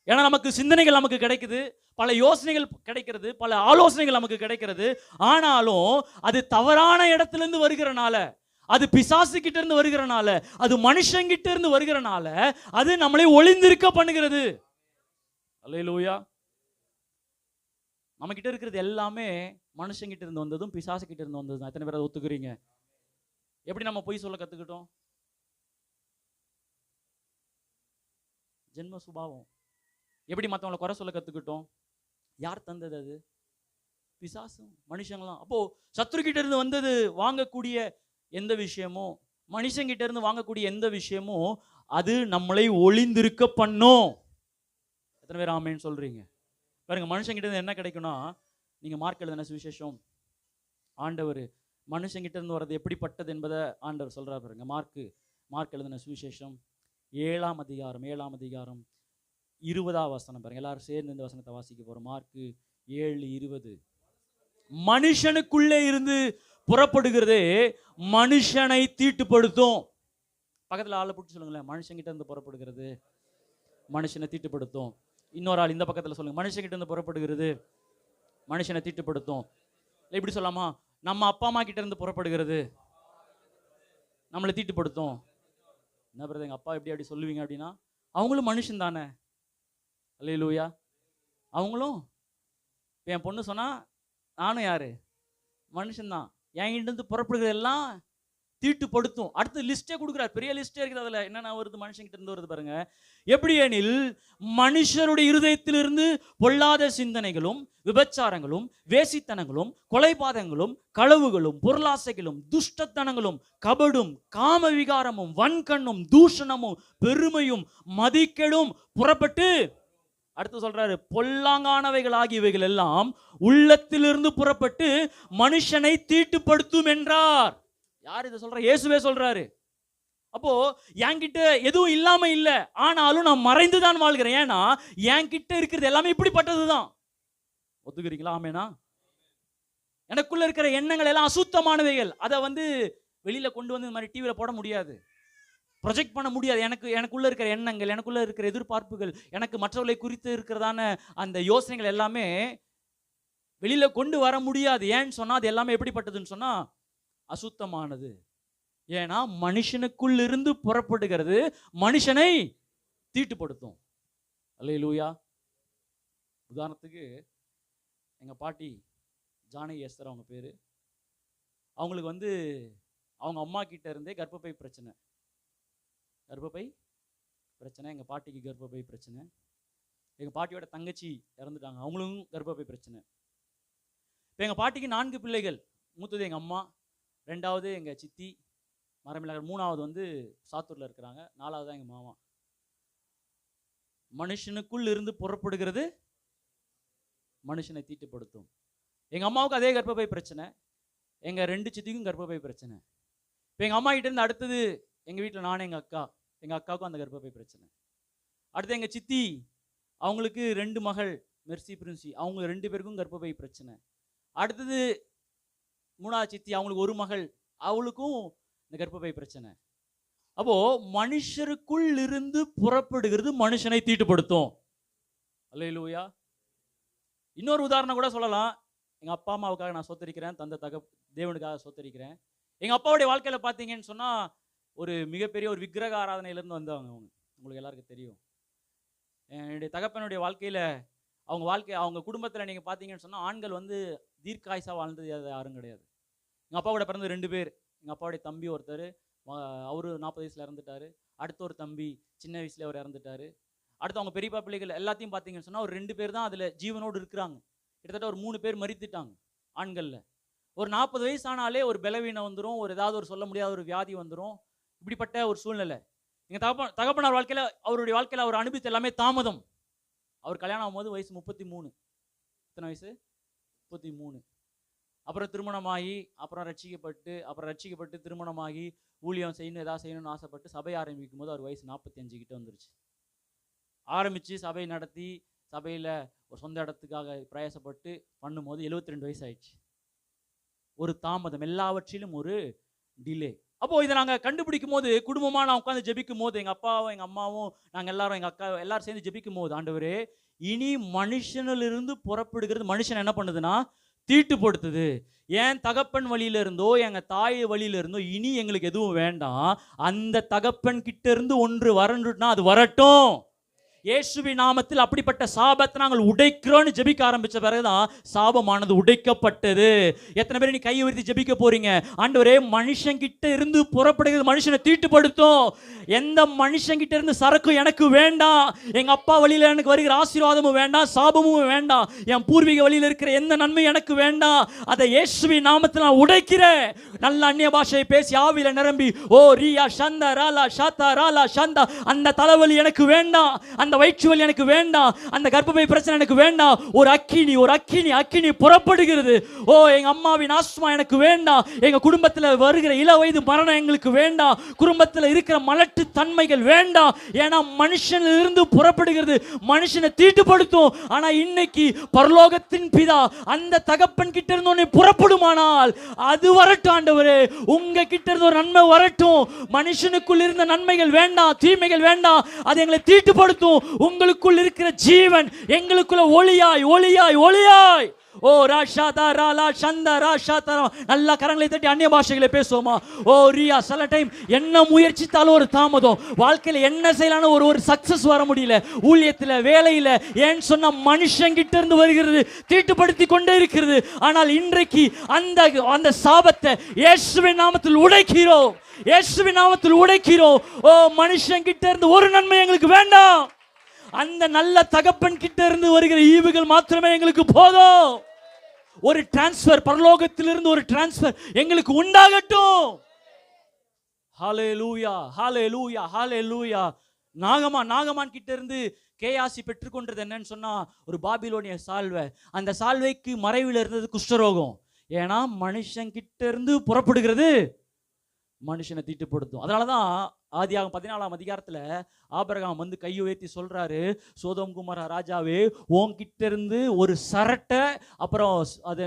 ஏன்னா நமக்கு சிந்தனைகள் நமக்கு கிடைக்குது, பல யோசனைகள் கிடைக்கிறது, பல ஆலோசனைகள் நமக்கு கிடைக்கிறது. ஆனாலும் அது தவறான இடத்திலிருந்து வருகிறனால, அது பிசாசு கிட்ட இருந்து வருகிறனால, அது மனுஷங்கிட்ட இருந்து வருகிறனால அது நம்மளை ஒளிந்திருக்க பண்ணுகிறது. அல்லேலூயா. நம்ம கிட்ட இருக்கிறது எல்லாமே மனுஷங்கிட்ட இருந்து வந்ததும் பிசாசு கிட்ட இருந்து வந்ததும். எத்தனை பேர் அதை ஒத்துக்கிறீங்க? எப்படி நம்ம பொய் சொல்ல கத்துக்கிட்டோம்? ஜென்ம சுபாவம். எப்படி மற்றவங்களை குறை சொல்ல கத்துக்கிட்டோம்? யார் தந்தது? அது பிசாசு, மனுஷங்களாம். அப்போ சத்துரு கிட்ட இருந்து வந்தது வாங்கக்கூடிய எந்த விஷயமோ, மனுஷங்கிட்ட இருந்து வாங்கக்கூடிய எந்த விஷயமோ அது நம்மளை ஒளிந்திருக்க பண்ணும். எத்தனை பேர் ஆமேன்னு சொல்றீங்க? பாருங்க, மனுஷங்கிட்ட இருந்து என்ன கிடைக்கும்னா, நீங்க மார்க் எழுதின சுவிசேஷம், ஆண்டவர் மனுஷங்கிட்ட இருந்து வர்றது எப்படிப்பட்டது என்பதை ஆண்டவர் சொல்றார் பாருங்க. மார்க் எழுதின சுவிசேஷம் 7ஆம் அதிகாரம் 20ஆம் வசனம் பாருங்க. எல்லாரும் சேர்ந்து இந்த வசனத்தை வாசிக்க போறோம். மார்க் 7:20. மனுஷனுக்குள்ளே இருந்து புறப்படுகிறதே மனுஷனை தீட்டுப்படுத்தும். பக்கத்துல ஆளை பிடிச்சி சொல்லுங்களேன், மனுஷங்கிட்ட இருந்து புறப்படுகிறது மனுஷனை தீட்டுப்படுத்தும். இன்னொரு ஆள் இந்த பக்கத்துல சொல்லுங்க, மனுஷங்கிட்ட இருந்து புறப்படுகிறது மனுஷனை தீட்டுப்படுத்தும். இப்படி சொல்லாமா, நம்ம அப்பா அம்மா கிட்ட இருந்து புறப்படுகிறது நம்மளை தீட்டுப்படுத்தும். என்ன பிரதர், எங்க அப்பா எப்படி அப்படி சொல்லுவீங்க அப்படின்னா, அவங்களும் மனுஷன் தானே. அல்லேலூயா. அவங்களும், என் பொண்ணு சொன்னா நானும் யாரு? மனுஷன்தான். என்கிட்ட இருந்து புறப்படுகிறது எல்லாம் தீட்டுப்படுத்தும். அடுத்து லிஸ்டே கொடுக்குறாரு, பெரிய லிஸ்டே இருக்குது. அதுல என்னென்ன வருது? மனுஷங்கிட்ட இருந்து வருது பாருங்க. எப்படி எனில், மனுஷருடைய இருதயத்திலிருந்து பொல்லாத சிந்தனைகளும் விபச்சாரங்களும் வேசித்தனங்களும் கொலைபாதங்களும் களவுகளும் பொருளாசைகளும் துஷ்டத்தனங்களும் கபடும் காம விகாரமும் வன்கண்ணும் தூஷணமும் பெருமையும் மதிக்கெடும் புறப்பட்டு, அடுத்து சொல்றாரு, பொல்லாங்கானவைகள் ஆகியவைகள் எல்லாம் உள்ளத்திலிருந்து புறப்பட்டு மனுஷனை தீட்டுப்படுத்தும் என்றார். யார் இதை சொல்ற? இயேசுவே சொல்றாரு. அப்போ என்கிட்ட எதுவும் இல்லாம இல்ல, ஆனாலும் நான் மறைந்துதான் வாழ்கிறேன். ஏன்னா என்கிட்ட இருக்கிறது எல்லாமே இப்படிப்பட்டதுதான். ஒத்துக்கிறீங்களா? ஆமேனா? எனக்குள்ள இருக்கிற எண்ணங்கள் எல்லாம் அசுத்தமானவைகள். அதை வெளியில கொண்டு இந்த மாதிரி டிவியில போட முடியாது, ப்ரொஜெக்ட் பண்ண முடியாது. எனக்குள்ள இருக்கிற எண்ணங்கள், எனக்குள்ள இருக்கிற எதிர்பார்ப்புகள், எனக்கு மற்றவர்களை குறித்து இருக்கிறதான அந்த யோசனைகள் எல்லாமே வெளியில கொண்டு வர முடியாது. ஏன்னு சொன்னா அது எல்லாமே எப்படிப்பட்டதுன்னு சொன்னா அசுத்தமானது. ஏன்னா மனுஷனுக்குள் இருந்து புறப்படுகிறது மனுஷனை தீட்டுப்படுத்தும். அல்லேலூயா. உதாரணத்துக்கு எங்க பாட்டி ஜானகி எஸ்தர் அவங்க பேரு. அவங்களுக்கு அவங்க அம்மா கிட்ட இருந்தே கர்ப்பப்பை பிரச்சனை. எங்க பாட்டிக்கு கர்ப்பப்பை பிரச்சனை. எங்க பாட்டியோட தங்கச்சி இறந்துட்டாங்க, அவங்களும் கர்ப்பப்பை பிரச்சனை. இப்போ எங்க பாட்டிக்கு 4 பிள்ளைகள். மூத்தது எங்க அம்மா, 2வது எங்க சித்தி மரமிளகர், 3வது சாத்தூர்ல இருக்கிறாங்க, 4வது தான் எங்க மாமா. மனுஷனுக்குள் இருந்து புறப்படுகிறது மனுஷனை தீட்டுப்படுத்தும். எங்க அம்மாவுக்கு அதே கர்ப்பப்பை பிரச்சனை, எங்க 2 சித்திக்கும் கர்ப்பப்பை பிரச்சனை. இப்போ எங்க அம்மா கிட்ட இருந்து அடுத்தது எங்க வீட்டில் நானே எங்க அக்கா எங்கள் அக்காவுக்கும் அந்த கர்ப்பப்பை பிரச்சனை. அடுத்து எங்கள் சித்தி, அவங்களுக்கு 2 மகள், மெர்சி பிரின்சி, அவங்க 2 பேருக்கும் கர்ப்பப்பை பிரச்சனை. அடுத்தது 3வது சித்தி, அவங்களுக்கு 1 மகள், அவளுக்கும் இந்த கர்ப்பப்பை பிரச்சனை. அப்போ மனுஷருக்குள் இருந்து புறப்படுகிறது மனுஷனை தீட்டுப்படுத்தும். அல்லேலூயா. இன்னொரு உதாரணம் கூட சொல்லலாம். எங்கள் அப்பா அம்மாவுக்காக நான் சொத்தரிக்கிறேன், தேவனுக்காக சொத்தரிக்கிறேன். எங்கள் அப்பாவுடைய வாழ்க்கையில் பார்த்தீங்கன்னு சொன்னால் ஒரு மிகப்பெரிய ஒரு விக்கிரக ஆராதனையிலேருந்து வந்தவங்க அவங்க. உங்களுக்கு எல்லாருக்கும் தெரியும். என்னுடைய தகப்பனுடைய வாழ்க்கையில் அவங்க குடும்பத்தில் நீங்கள் பார்த்தீங்கன்னு சொன்னால் ஆண்கள் வந்து தீர்க்காயுசாக வாழ்ந்தது யாரும் கிடையாது. எங்கள் அப்பாவோட பிறந்த 2 பேர். எங்கள் அப்பாவுடைய தம்பி ஒருத்தர், அவரு 40 வயசில் இறந்துட்டார். அடுத்த ஒரு தம்பி சின்ன வயசுல அவர் இறந்துட்டார். அடுத்து அவங்க பெரியப்பா பிள்ளைகள் எல்லாத்தையும் பார்த்தீங்கன்னு சொன்னால் ஒரு 2 பேர் தான் அதில் ஜீவனோடு இருக்கிறாங்க. கிட்டத்தட்ட ஒரு 3 பேர் மரித்துட்டாங்க ஆண்களில். ஒரு 40 வயசு ஆனாலே ஒரு பலவீனம் வந்துடும், ஒரு ஏதாவது ஒரு சொல்ல முடியாத ஒரு வியாதி வந்துடும். இப்படிப்பட்ட ஒரு சூழ்நிலை எங்கள் தகப்பனார் வாழ்க்கையில், அவருடைய வாழ்க்கையில் அவர் அனுபவித்த எல்லாமே தாமதம். அவர் கல்யாணம் ஆகும்போது வயசு 33. எத்தனை வயசு? 33. அப்புறம் திருமணமாகி, அப்புறம் ரட்சிக்கப்பட்டு திருமணமாகி ஊழியம் செய்யணும், ஏதாவது செய்யணும்னு ஆசைப்பட்டு சபை ஆரம்பிக்கும் போது அவர் வயசு 45 கிட்ட வந்துருச்சு. ஆரம்பித்து சபை நடத்தி சபையில் ஒரு சொந்த இடத்துக்காக பிரயாசப்பட்டு பண்ணும்போது 72 வயசு ஆயிடுச்சு. ஒரு தாமதம், எல்லாவற்றிலும் ஒரு டிலே. அப்போது இதை நாங்கள் கண்டுபிடிக்கும் போது, குடும்பமாக நான் உட்காந்து ஜெபிக்கும் போது, எங்கள் அப்பாவும் எங்கள் அம்மாவும் நாங்கள் எல்லாரும், எங்கள் அக்கா எல்லாரும் சேர்ந்து ஜெபிக்கும் போது, ஆண்டவரே, இனி மனுஷனிலிருந்து புறப்படுகிறது மனுஷன் என்ன பண்ணுதுன்னா தீட்டுப்படுத்துது. ஏன் தகப்பன் வழியில இருந்தோ எங்கள் தாய் வழியில இருந்தோ இனி எங்களுக்கு எதுவும் வேண்டாம். அந்த தகப்பன் கிட்ட இருந்து ஒன்று வரணும்னா அது வரட்டும். இயேசுவின் நாமத்தில் அப்படிப்பட்ட சாபத்தை நாங்கள் உடைக்கிறோன்னு ஜெபிக்க ஆரம்பிச்ச பிறகுதான் சாபமானது உடைக்கப்பட்டது. எத்தனை பேர் நீ கையை உயர்த்தி ஜெபிக்க போறீங்க? ஆண்டவரே, மனுஷன் கிட்ட இருந்து புறப்படுகிறது மனுஷனை தீட்டுப்படுத்தும். எந்த மனுஷன் கிட்ட இருந்து சரக்கு எனக்கு வேண்டாம். எங்க அப்பா வழியில எனக்கு வருகிற ஆசீர்வாதமும் வேண்டாம், சாபமும் வேண்டாம். என் பூர்வீக வழியில் இருக்கிற எந்த நன்மை எனக்கு வேண்டாம். அதை இயேசுவின் நாமத்தில் நான் உடைக்கிறேன். நல்ல அந்நிய பாஷையை பேசி ஆவியில நிரம்பி, ஓ ரியா சந்தா ராலா ஷாத்தா ராலா சந்தா, அந்த தலைவலி எனக்கு வேண்டாம், அந்த வயிற்று வலி எனக்கு வேண்டாம், அந்த கர்ப்பப்பை பிரச்சனை எனக்கு வேண்டாம். ஒரு அக்கினி புறப்படுகிறது. ஓ, எங்க அம்மாவின் ஆஸ்மா எனக்கு வேண்டாம். எங்க குடும்பத்தில் வருகிற இள வயது மரணம் எங்களுக்கு வேண்டாம். குடும்பத்தில் இருக்கிற மலட்டு தன்மைகள் வேண்டாம். ஏன்னா மனுஷனில் இருந்து புறப்படுகிறது மனுஷனை தீட்டுப்படுத்தும். ஆனா இன்னைக்கு பரலோகத்தின் பிதா அந்த தகப்பன் கிட்ட இருந்து ஒன்று புறப்படுமானால் அது வரட்டும். ஆண்டவரே, உங்க கிட்ட இருந்து ஒரு நன்மை வரட்டும். மனுஷனுக்குள் இருந்த நன்மைகள் வேண்டாம், தீமைகள் வேண்டாம், அது எங்களை தீட்டுப்படுத்தும். உங்களுக்குள் இருக்கிற ஜீவன் எங்களுக்குள்ள ஒளியாய். ஓ ராஷாதா ராலா சந்தா ராஷாதா. நல்ல கரங்களை தட்டி அந்நிய பாஷைகளை பேசுவோமா? ஓ ரியா, சில டைம் என்ன முயற்சித்தாலும் ஒரு தாமதம், வாழ்க்கையில் என்ன செய்யலான்னு ஒரு சக்சஸ் வர முடியல, ஊழியத்தில் வேலையில். ஏன்னு சொன்னா மனுஷன் கிட்ட இருந்து வருகிறது, தீட்டுப்படுத்தி கொண்டே இருக்கிறது. ஆனால் இன்றைக்கு அந்த சாபத்தை இயேசுவின் நாமத்தில் உடைக்கிறோம். ஓ, மனுஷன் கிட்ட இருந்து ஒரு நன்மை எங்களுக்கு வேண்டாம். அந்த நல்ல தகப்பன் கிட்ட இருந்து வருகிற ஈவுகள் மாத்திரமே எங்களுக்கு போதும். ஒரு டிரான்ஸ்ஃபர், பரலோகத்திலிருந்து ஒரு டிரான்ஸ்ஃபர் எங்களுக்கு உண்டாகட்டும். ஹல்லேலூயா, ஹல்லேலூயா, ஹல்லேலூயா. நாகமான் கிட்ட இருந்து கேயாசி பெற்றுக்கொண்டது என்னன்னு சொன்னா ஒரு பாபிலோனிய சால்வை. அந்த சால்வைக்கு மறைவில் இருந்தது குஷ்டரோகம். ஏன்னா மனுஷன் கிட்ட இருந்து புறப்படுகிறது மனுஷனை தீட்டுப்படுத்தும். அதனாலதான் ஆதியாகமம் 14ஆம் அதிகாரத்துல ஆபிரகாம் வந்து கையை உயர்த்தி சொல்றாரு, சோதோம் குமாரா ராஜாவே, உன்கிட்ட இருந்து ஒரு சரட்டை, அப்புறம் அது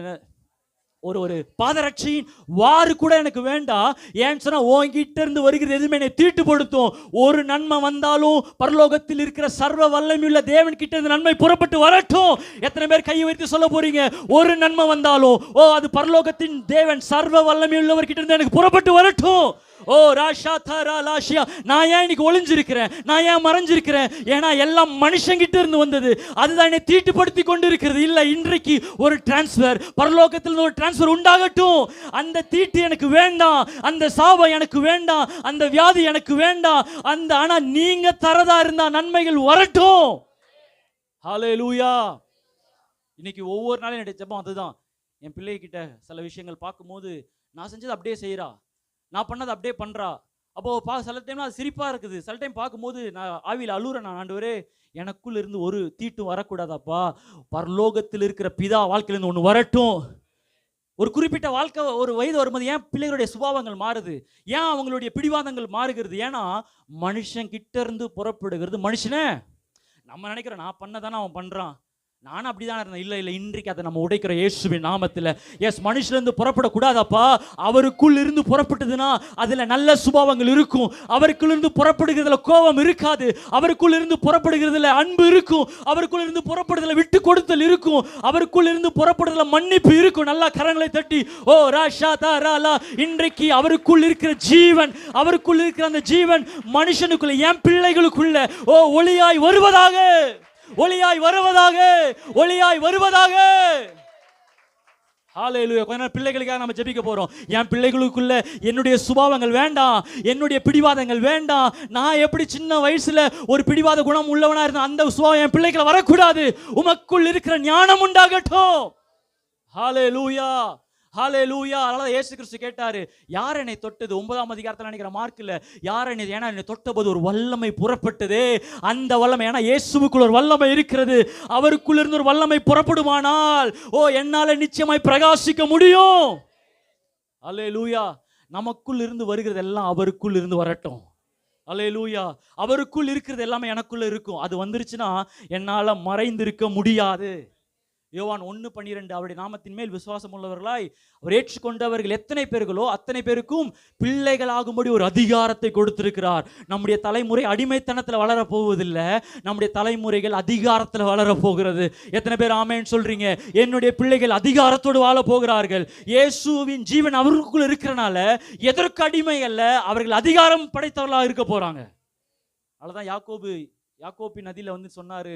ஒரு பாதரட்சியின் வாறு கூட எனக்கு வேண்டாம். ஏன்னு சொன்னா உன்கிட்ட இருந்து வருகிறது எதுவுமே என்னை தீட்டுப்படுத்தும். ஒரு நன்மை வந்தாலும் பரலோகத்தில் இருக்கிற சர்வ வல்லமையுள்ள தேவன் கிட்ட இருந்து நன்மை புறப்பட்டு வரட்டும். எத்தனை பேர் கையை வைத்து சொல்ல போறீங்க? ஒரு நன்மை வந்தாலும் அது பரலோகத்தின் தேவன் சர்வ வல்லமையுள்ளவர் கிட்ட இருந்து எனக்கு புறப்பட்டு வரட்டும். ஓ ராஷா தாரா லாஷியா. நான் ஏன் இன்னைக்கு ஒளிஞ்சிருக்கிறேன், நான் ஏன் மறைஞ்சிருக்கிறேன்? ஏன்னா எல்லாம் மனுஷங்கிட்ட இருந்து வந்தது, அதுதான் என்னை தீட்டுப்படுத்தி கொண்டு இருக்கிறது. இல்லை, இன்றைக்கு ஒரு டிரான்ஸ்ஃபர், பரலோகத்தில் ஒரு டிரான்ஸ்ஃபர் உண்டாகட்டும். அந்த தீட்டு எனக்கு வேண்டாம், அந்த சாபம் எனக்கு வேண்டாம், அந்த வியாதி எனக்கு வேண்டாம். ஆனா நீங்க தரதா இருந்தா நன்மைகள் வரட்டும். ஹல்லேலூயா. இன்னைக்கு ஒவ்வொரு நாளும் என்னுடைய ஜெபம் அதுதான். என் பிள்ளைகிட்ட சில விஷயங்கள் பார்க்கும்போது, நான் செஞ்சது அப்படியே செய்யறா, நான் பண்ணது அப்படியே பண்றா. அப்போ சில டைம்ல அது சிரிப்பா இருக்குது. சில டைம் பார்க்கும்போது நான் ஆவியில் அழுறேன். நான் ஆண்டவரே, எனக்குள்ள இருந்து ஒரு தீட்டு வரக்கூடாதாப்பா, பரலோகத்தில் இருக்கிற பிதா வாழ்க்கையிலிருந்து ஒன்று வரட்டும். ஒரு குறிப்பிட்ட வாழ்க்கை ஒரு வயது வரும்போது ஏன் பிள்ளைகளுடைய சுபாவங்கள் மாறுது, ஏன் அவங்களுடைய பிடிவாதங்கள் மாறுகிறது? ஏன்னா மனுஷன் கிட்ட இருந்து புறப்படுகிறது மனுஷனே. நம்ம நினைக்கிறோம் நான் பண்ணதானே அவன் பண்றான், நானும் அப்படிதான் இருந்தேன். இல்லை இல்லை, இன்றைக்கு அதை நம்ம உடைக்கிற இயேசுவின் நாமத்தில். எஸ், மனுஷிலிருந்து புறப்படக்கூடாதப்பா. அவருக்குள் இருந்து புறப்பட்டதுன்னா அதுல நல்ல சுபாவங்கள் இருக்கும். அவருக்குள் இருந்து புறப்படுகிறதுல கோபம் இருக்காது. அவருக்குள் இருந்து புறப்படுகிறதுல அன்பு இருக்கும். அவருக்குள் இருந்து புறப்படுறதுல விட்டு கொடுத்தல் இருக்கும். அவருக்குள் இருந்து புறப்படுறதுல மன்னிப்பு இருக்கும். நல்லா கரங்களை தட்டி ஓ ராஷா தா ராலா. இன்றைக்கு அவருக்குள் இருக்கிற ஜீவன், அவருக்குள் இருக்கிற அந்த ஜீவன் மனுஷனுக்குள்ள, என் பிள்ளைகளுக்குள்ள ஓ ஒளியாய் வருவதாக, ஒளியாய் வருவதாக, ஒளியாய் வருவதாக. ஹalleluya. கொஞ்ச நேரம் பிள்ளைகளுக்காக நம்ம ஜெபிக்க போறோம். என் பிள்ளைகளுக்குள்ள என்னுடைய சுபாவங்கள் வேண்டாம், என்னுடைய பிடிவாதங்கள் வேண்டாம். நான் எப்படி சின்ன வயசுல ஒரு பிடிவாத குணம் உள்ளவனா இருந்தேன், அந்த சுபாவம் என் பிள்ளைகளை வரக்கூடாது. உமக்குள் இருக்கிற ஞானம் உண்டாகட்டும். ஹalleluya, ஹalleluya. அதனால இயேசு கிறிஸ்து கேட்டாரு, யார் என்னை தொட்டது? 9ஆம் அதிகாரத்தில் நினைக்கிற மார்க்ல, யார் என்னை, ஏன்னா என்னை தொட்டபோது ஒரு வல்லமை புறப்பட்டதே. அந்த வல்லமை, ஏன்னா இயேசுவுக்குள் ஒரு வல்லமை இருக்கிறது. அவருக்குள் இருந்து ஒரு வல்லமை புறப்படுமானால் ஓ என்னால நிச்சயமாய் பிரகாசிக்க முடியும். ஹalleluya. நமக்குள் இருந்து வருகிறது எல்லாம் அவருக்குள் இருந்து வரட்டும். ஹalleluya. அவருக்குள் இருக்கிறது எல்லாமே எனக்குள்ள இருக்கும். அது வந்துருச்சுன்னா என்னால மறைந்திருக்க முடியாது. யோவான் 1:12, அவருடைய நாமத்தின் மேல் விசுவாசம் உள்ளவர்களாய் அவர் ஏற்றுக்கொண்டவர்கள் எத்தனை பேர்களோ அத்தனை பேருக்கும் பிள்ளைகளாகும்படி ஒரு அதிகாரத்தை கொடுத்திருக்கிறார். நம்முடைய தலைமுறை அடிமைத்தனத்தில் வளர போவதில்லை, நம்முடைய தலைமுறைகள் அதிகாரத்தில் வளர போகிறது. எத்தனை பேர் ஆமென் சொல்றீங்க? என்னுடைய பிள்ளைகள் அதிகாரத்தோடு வாழ போகிறார்கள். இயேசுவின் ஜீவன் அவர்களுக்குள்ள இருக்கிறனால எதற்கு அடிமை அல்ல, அவர்கள் அதிகாரம் படைத்தவர்களாக இருக்க போறாங்க. அவ்வளவுதான். யாக்கோபின் நதியில வந்து சொன்னாரு,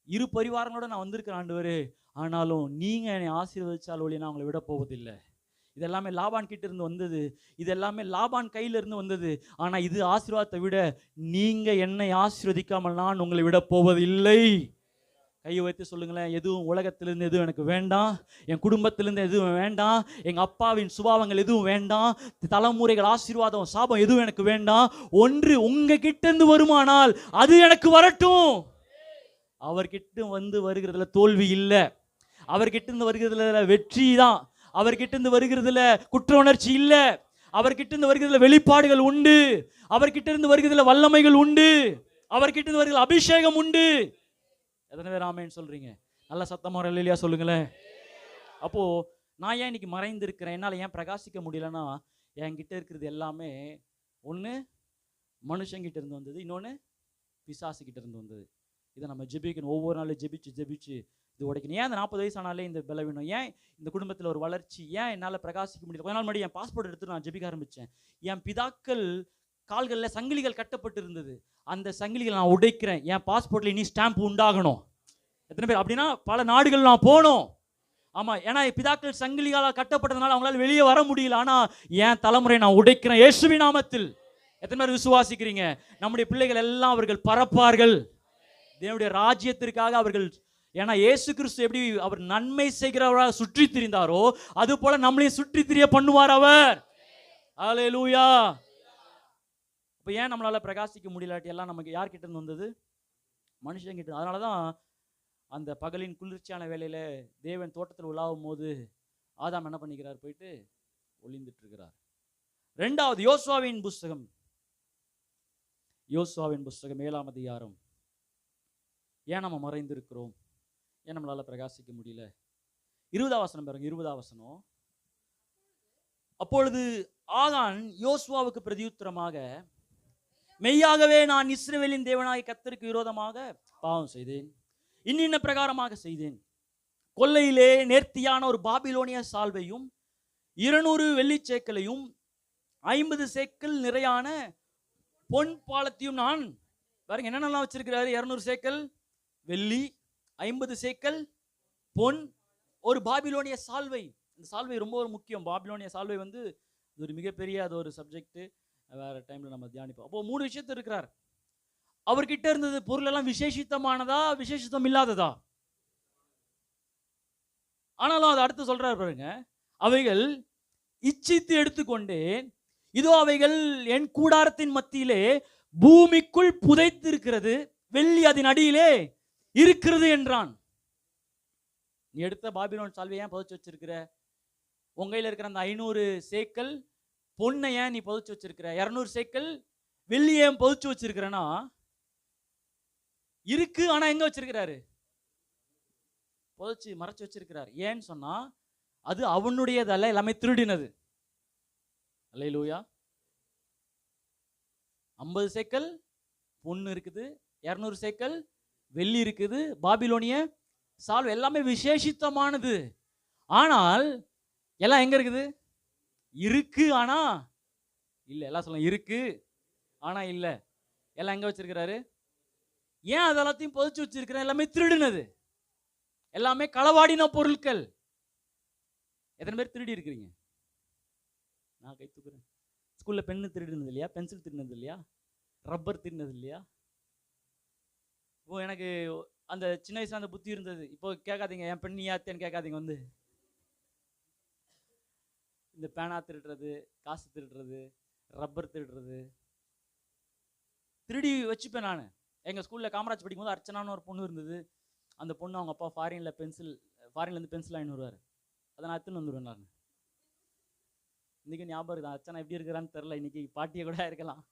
இரு பரிவாரங்களோட நான் வந்திருக்கிறேன் ஆண்டவரே, ஆனாலும் நீங்க என்னை ஆசீர்வதிச்சால் ஒழிய நான் உங்களை விட போவதில்லை. இதெல்லாமே லாபான் கிட்ட இருந்து வந்தது, இதெல்லாமே லாபான் கையில இருந்து வந்தது. ஆனா இது ஆசீர்வாதத்தை விட, நீங்க என்னை ஆசீர்வதிக்காமல் நான் உங்களை விட போவதில்லை. கையை வைத்து சொல்லுங்களேன், எதுவும் உலகத்திலிருந்து எதுவும் எனக்கு வேண்டாம், என் குடும்பத்திலிருந்து எதுவும் வேண்டாம், எங்க அப்பாவின் சுபாவங்கள் எதுவும் வேண்டாம், தலைமுறைகள் ஆசீர்வாதம் சாபம் எதுவும் எனக்கு வேண்டாம். ஒன்று உங்க கிட்ட இருந்து வருமானால் அது எனக்கு வரட்டும். அவர்கிட்ட வந்து வருகிறதுல தோல்வி இல்லை, அவர்கிட்ட இருந்து வருகிறதுல வெற்றி தான், அவர்கிட்ட இருந்து வருகிறதுல குற்ற உணர்ச்சி இல்லை, அவர்கிட்ட இருந்து வருகிறதுல வெளிப்பாடுகள் உண்டு, அவர்கிட்ட இருந்து வருகிறதுல வல்லமைகள் உண்டு, அவர்கிட்ட இருந்து வருகிற அபிஷேகம் உண்டு. எத்தனை பேர் ஆமென் சொல்றீங்க? நல்ல சத்தமா அல்லேலூயா சொல்லுங்களேன். அப்போ நான் ஏன் இன்னைக்கு மறைந்து இருக்கிறேன், என்னால் ஏன் பிரகாசிக்க முடியலன்னா, என்கிட்ட இருக்கிறது எல்லாமே ஒன்று மனுஷங்கிட்ட இருந்து வந்தது, இன்னொன்று பிசாசுகிட்ட இருந்து வந்தது. இதை நம்ம ஜெபிக்கணும். ஒவ்வொரு நாளும் ஜெபிச்சு இது உடைக்கணும். ஏன் அந்த 40 வயசு ஆனாலே இந்த பலவீனம், ஏன் இந்த குடும்பத்தில் ஒரு வளர்ச்சி, ஏன் என்னால் பிரகாசிக்க முடியல? கொஞ்ச நாள் முன்னாடி என் பாஸ்போர்ட் எடுத்து நான் ஜெபிக்க ஆரம்பித்தேன். என் பிதாக்கள் கால்களில் சங்கிலிகள் கட்டப்பட்டு இருந்தது, அந்த சங்கிலிகள் நான் உடைக்கிறேன். என் பாஸ்போர்ட்டில் இனி ஸ்டாம்ப் உண்டாகணும். எத்தனை பேர் அப்படின்னா பல நாடுகள் நான் போகணும். ஆமாம், ஏன்னா பிதாக்கள் சங்கிலிகளால் கட்டப்பட்டதுனால அவங்களால வெளியே வர முடியல. ஆனால் என் தலைமுறை நான் உடைக்கிறேன் இயேசுவின் நாமத்தில். எத்தனை பேர் விசுவாசிக்கிறீங்க? நம்முடைய பிள்ளைகள் எல்லாம் அவர்கள் பறப்பார்கள் தேவனுடைய ராஜ்யத்திற்காக. அவர்கள், ஏன்னா இயேசு கிறிஸ்து எப்படி அவர் நன்மை செய்கிறவராக சுற்றி திரிந்தாரோ அது போல நம்மளையும் சுற்றி திரிய பண்ணுவார் அவர். ஹல்லேலூயா. இப்போ ஏன் நம்மளால பிரகாசிக்க முடியலாட்டி எல்லாம் நமக்கு யார்கிட்ட இருந்து வந்தது? மனுஷங்கிட்ட. அதனால தான் அந்த பகலின் குளிர்ச்சியான வேலையில தேவன் தோட்டத்தில் உலாவும் போது ஆதாம் என்ன பண்ணிக்கிறார்? போயிட்டு ஒளிந்துட்டு இருக்கிறார். ரெண்டாவது யோசுவாவின் புஸ்தகம் 7ஆம் அதிகாரம். ஏன் நம்ம மறைந்திருக்கிறோம்? ஏன் நம்மளால பிரகாசிக்க முடியல? 20ஆம் வசனம் பாருங்க. 20ஆம் வசனம். அப்பொழுது ஆகான் யோசுவாவுக்கு பிரதியுத்தரமாக, மெய்யாகவே நான் இஸ்ரவேலின் தேவனாகிய கர்த்தருக்கு விரோதமாக பாவம் செய்தேன், இன்னின்ன பிரகாரமாக செய்தேன். கொல்லையிலே நேர்த்தியான ஒரு பாபிலோனிய சால்வையும் 200 வெள்ளிச்சேக்கலையும் 50 சேக்கல் நிறையான பொன் பாலத்தையும் நான், பாருங்க என்னென்னலாம் வச்சிருக்கிறாரு. 200 சேக்கல் வெள்ளி, 50 சேக்கல் பொன், ஒரு பாபிலோனிய சால்வை. இந்த சால்வை ரொம்ப ஒரு முக்கியம். பாபிலோனிய சால்வை வந்து இது ஒரு மிகப்பெரிய, அது ஒரு சப்ஜெக்ட், வேற டைம்ல நம்ம தியானிப்போம். அப்போ 3 விஷயத்து இருக்கிறார். அவர்கிட்ட இருந்தது பொருள் எல்லாம் விசேஷித்தமானதா, விசேஷித்தம் இல்லாததா? ஆனாலும் அது அடுத்து சொல்றாரு பாருங்க, அவைகள் இச்சித்து எடுத்துக்கொண்டேன், இதோ அவைகள் என் கூடாரத்தின் மத்தியிலே பூமிக்குள் புதைத்து இருக்கிறது, வெள்ளி அதன் அடியிலே இருக்கிறது என்றான். நீ எடுத்த பாபிலோன் சால்வை ஏன் புதைச்சு வச்சிருக்கிற? உங்க கையில இருக்கிற அந்த 500 சேக்கல் பொண்ணை ஏன் நீ புதைச்சு வச்சிருக்கிற, 200 சேக்கல் வெள்ளி ஏன் புதைச்சு வச்சிருக்கிறனா? இருக்கு, ஆனா எங்க வச்சிருக்கிறாரு? புதைச்சு மறைச்சு வச்சிருக்கிறார். ஏன்னு சொன்னா அது அவனுடையதல்ல, எல்லாமே திருடினது. அல்லேலூயா. 50 சேக்கல் பொண்ணு இருக்குது, 200 சேக்கல் வெள்ளி இருக்குது, பாபிலோனிய சால்வை, எல்லாமே விசேஷித்தமானது. ஆனால் எல்லாம் எங்க இருக்குது? இருக்கு ஆனா இல்ல. எல்லாம் சொல்ல இருக்கு ஆனா இல்ல. எல்லாம் எங்க வச்சிருக்கிறாரு? ஏன் அதெல்லாத்தையும் புதைச்சு வச்சிருக்கிற? எல்லாமே திருடினது, எல்லாமே களவாடின பொருட்கள். எத்தனை பேர் திருடி இருக்கிறீங்க? நான் கை தூக்குறேன். ஸ்கூல்ல பெண்ணு திருடினது இல்லையா? பென்சில் திருடினது இல்லையா? ரப்பர் திருடினது இல்லையா? இப்போ எனக்கு அந்த சின்ன வயசுல அந்த புத்தி இருந்தது. இப்போ கேட்காதீங்க என் பெண் யாத்தேன்னு கேட்காதீங்க. வந்து இந்த பேனா திருடுறது, காசு திருடுறது, ரப்பர் திருடுறது திருடி வச்சுப்பேன் நான். எங்க ஸ்கூல்ல காமராஜ் படிக்கும்போது அர்ச்சனான்னு ஒரு பொண்ணு இருந்தது. அந்த பொண்ணு அவங்க அப்பா ஃபாரின்லேருந்து பென்சில் வாங்கிட்டு வருவார். அதை நான் எடுத்துன்னு வந்துடுவேன். நான் இன்னைக்கு ஞாபகம் இருக்குது. அர்ச்சனா எப்படி இருக்கிறான்னு தெரில, இன்னைக்கு பாட்டியை கூட இருக்கலாம்.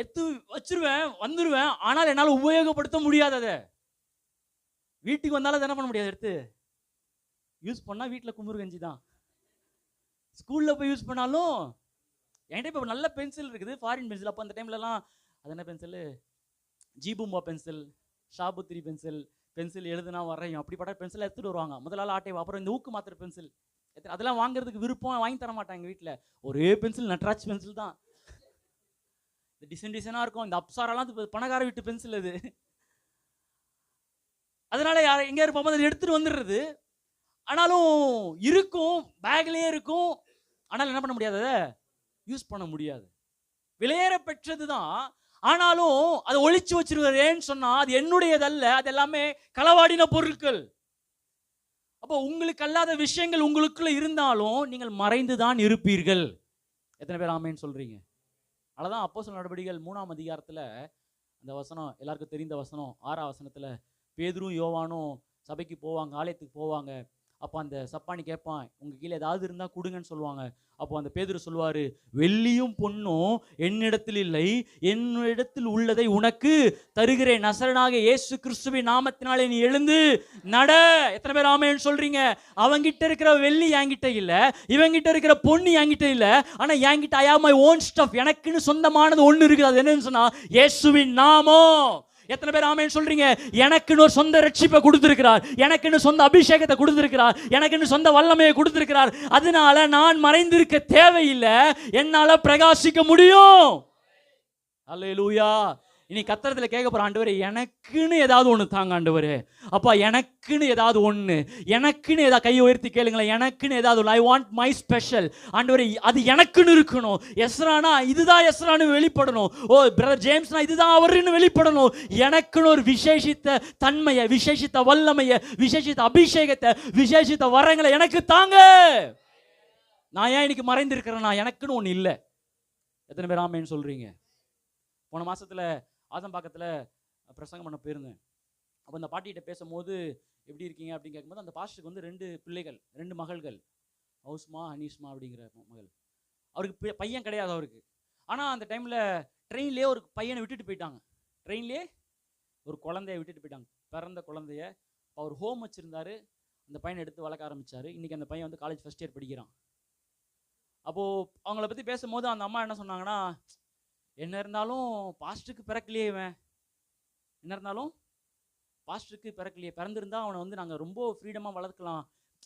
எடுத்து வச்சிருவேன், வந்துடுவேன். ஆனால் என்னால் உபயோகப்படுத்த முடியாது. அதை வீட்டுக்கு வந்தாலும் என்ன பண்ண முடியாது. எடுத்து யூஸ் பண்ணா வீட்டில் குமுறு கஞ்சி தான். ஸ்கூல்ல போய் யூஸ் பண்ணாலும் என்கிட்ட இப்போ நல்ல பென்சில் இருக்குது, ஃபாரின் பென்சில். அப்போ அந்த டைம்லலாம் அது என்ன பென்சில், ஜீபூம்பா பென்சில், ஷாபுத்திரி பென்சில் எழுதுனா வரையும் அப்படிப்பட்ட பென்சில் எடுத்துட்டு வருவாங்க. முதலாள ஆட்டை. அப்புறம் இந்த ஊக்கு மாத்திர பென்சில், அதெல்லாம் வாங்குறதுக்கு விருப்பம், வாங்கி தர மாட்டாங்க வீட்டில். ஒரே பென்சில் நட்ராஜ் பென்சில் தான். இந்த டிசைனாக இருக்கும். இந்த அப்சாரெல்லாம் பணக்கார வீட்டு பென்சில் அது. அதனால எங்கே இருப்போம் அதை எடுத்துட்டு வந்துடுறது. ஆனாலும் இருக்கும், பேக்லேயே இருக்கும். ஆனால் என்ன பண்ண முடியாது, அதை யூஸ் பண்ண முடியாது. விலையேற பெற்றது தான், ஆனாலும் அதை ஒழிச்சு வச்சிருவார். ஏன்னு சொன்னா அது என்னுடையதல்ல, அது எல்லாமே களவாடின பொருட்கள். அப்போ உங்களுக்கு அல்லாத விஷயங்கள் உங்களுக்குள்ள இருந்தாலும் நீங்கள் மறைந்துதான் இருப்பீர்கள். எத்தனை பேர் ஆமேன்னு சொல்றீங்க? அதான் அப்போஸ்தலர் நடவடிக்கைகள் 3ஆம் அதிகாரத்துல அந்த வசனம் எல்லாருக்கும் தெரிந்த வசனம், 6ஆம் வசனத்துல பேதுரும் யோவானும் சபைக்கு போவாங்க, ஆலயத்துக்கு போவாங்க. அப்போ அந்த சப்பானி கேட்பான், உங்க கீழே ஏதாவது இருந்தா கொடுங்கன்னு சொல்லுவாங்க. அப்போ அந்த பேதுரு சொல்லுவாரு, வெள்ளியும் பொன்னும் என்னிடத்தில் இல்லை, என்னிடத்தில் உள்ளதை உனக்கு தருகிறேன், நசரனாகிய இயேசு கிறிஸ்துவின் நாமத்தினாலே நீ எழுந்து நட. எத்தனை பேர் ஆமென் சொல்றீங்க? அவங்கிட்ட இருக்கிற வெள்ளி என்கிட்ட இல்ல, இவங்கிட்ட இருக்கிற பொண்ணு என்கிட்ட இல்ல, ஆனா என்கிட்ட I have my own stuff, எனக்குன்னு சொந்தமானது ஒண்ணு இருக்குது. அது என்னன்னு சொன்னா இயேசுவின் நாமம். எத்தனை பேர் ஆமென் சொல்றீங்க? எனக்குன்னு ஒரு சொந்த ரட்சிப்பை கொடுத்திருக்கிறார், எனக்குன்னு சொந்த அபிஷேகத்தை கொடுத்திருக்கிறார், எனக்குன்னு சொந்த வல்லமையை கொடுத்திருக்கிறார். அதனால நான் மறைந்திருக்க தேவையில்லை, என்னால பிரகாசிக்க முடியும். அல்லேலூயா. இனி கத்திரத்துல கேட்க போற, ஆண்டவரே எனக்குன்னு ஏதாவது ஒண்ணு தாங்க ஆண்டவரே. அப்பா எனக்குன்னு ஏதாவது ஒண்ணு, எனக்குன்னு ஏதாவது கையை உயர்த்தி கேளுங்களேன். எனக்குன்னு ஏதாவது ஒன்று, ஐ வாண்ட் மை ஸ்பெஷல். ஆண்டவரே அது எனக்குன்னு இருக்கணும். எஸ்ரானா இதுதான் எஸ்ரான்னு வெளிப்படணும். ஓ பிரதர் ஜேம்ஸ்னா இதுதான் அவருன்னு வெளிப்படணும். எனக்குன்னு ஒரு விசேஷித்த தன்மையை, விசேஷித்த வல்லமையை, விசேஷித்த அபிஷேகத்தை, விசேஷித்த வரங்களை எனக்கு தாங்க. நான் ஏன் இன்னைக்கு மறைந்திருக்கிறேன்னா எனக்குன்னு ஒண்ணு இல்லை. எத்தனை பேர் ஆமேன்னு சொல்றீங்க? போன மாசத்துல ஆதம்பாக்கத்துல பிரசங்கம் பண்ண போயிருந்தேன். அப்போ அந்த பாட்டிகிட்ட பேசும்போது எப்படி இருக்கீங்க அப்படின்னு கேட்கும்போது, அந்த பாஸ்டருக்கு வந்து 2 பிள்ளைகள், 2 மகள்கள், ஹவுஸ்மா அனீஷ்மா அப்படிங்கிற மகள். அவருக்கு பையன் கிடையாது அவருக்கு. ஆனால் அந்த டைமில் ட்ரெயின்லேயே ஒரு பையனை விட்டுட்டு போயிட்டாங்க. ட்ரெயின்லேயே ஒரு குழந்தைய விட்டுட்டு போயிட்டாங்க, பிறந்த குழந்தைய. அவர் ஹோம் வச்சுருந்தாரு, அந்த பையனை எடுத்து வளர்க்க ஆரம்பித்தார். இன்றைக்கி அந்த பையன் வந்து காலேஜ் ஃபஸ்ட் இயர் படிக்கிறான். அப்போது அவங்கள பற்றி பேசும்போது அந்த அம்மா என்ன சொன்னாங்கன்னா, என்ன இருந்தாலும் பாஸ்டருக்கு பிறக்கலையே, இவன் என்ன இருந்தாலும் பாஸ்டருக்கு பிறக்கலையே, பிறந்திருந்தா அவனை வந்து நாங்கள் ரொம்ப ஃப்ரீடமாக வளர்க்கலாம்,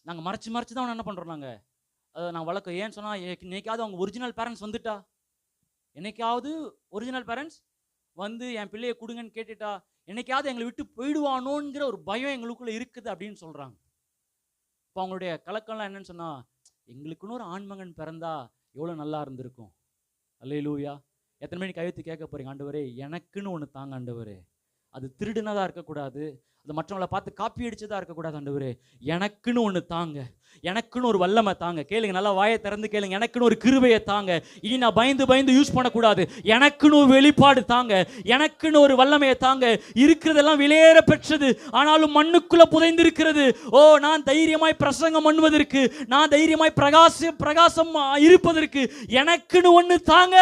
நாங்கள் மறைச்சு தான் அவனை என்ன பண்ணுறோம், நாங்கள் அதை நான் வளர்க்க. ஏன்னு சொன்னால் என்னைக்காவது அவங்க ஒரிஜினல் பேரண்ட்ஸ் வந்துட்டா, என்னைக்காவது ஒரிஜினல் பேரண்ட்ஸ் வந்து என் பிள்ளையை கொடுங்கன்னு கேட்டுட்டா, என்னைக்காவது எங்களை விட்டு போயிடுவானோங்கிற ஒரு பயம் எங்களுக்குள்ளே இருக்குது அப்படின்னு சொல்கிறாங்க. இப்போ அவங்களுடைய கலக்கம்லாம் என்னன்னு சொன்னால், எங்களுக்குன்னு ஒரு ஆண்மகன் பிறந்தா எவ்வளோ நல்லா இருந்திருக்கும். அல்லேலூயா. எத்தனை மணி கையெழுத்து கேட்க போறீங்க? ஆண்டவரே எனக்குன்னு ஒன்று தாங்க ஆண்டவரே, அது திருடுனதாக இருக்கக்கூடாது, அது மற்றவங்களை பார்த்து காப்பி அடிச்சதா இருக்கக்கூடாது. ஆண்டவரே, எனக்குன்னு ஒன்று தாங்க, எனக்குன்னு ஒரு வல்லமை தாங்க. கேளுங்க, நல்லா வாயை திறந்து கேளுங்க. எனக்குன்னு ஒரு கிருபையை தாங்க. இனி நான் பயந்து பயந்து யூஸ் பண்ணக்கூடாது. எனக்குன்னு ஒரு வெளிப்பாடு தாங்க, எனக்குன்னு ஒரு வல்லமையை தாங்க. இருக்கிறதெல்லாம் விலையேற பெற்றது, ஆனாலும் மண்ணுக்குள்ள புதைந்து இருக்கிறது. ஓ, நான் தைரியமாய் பிரசங்கம் பண்ணுவதற்கு, நான் தைரியமாய் பிரகாசம் இருப்பதற்கு எனக்குன்னு ஒன்று தாங்க.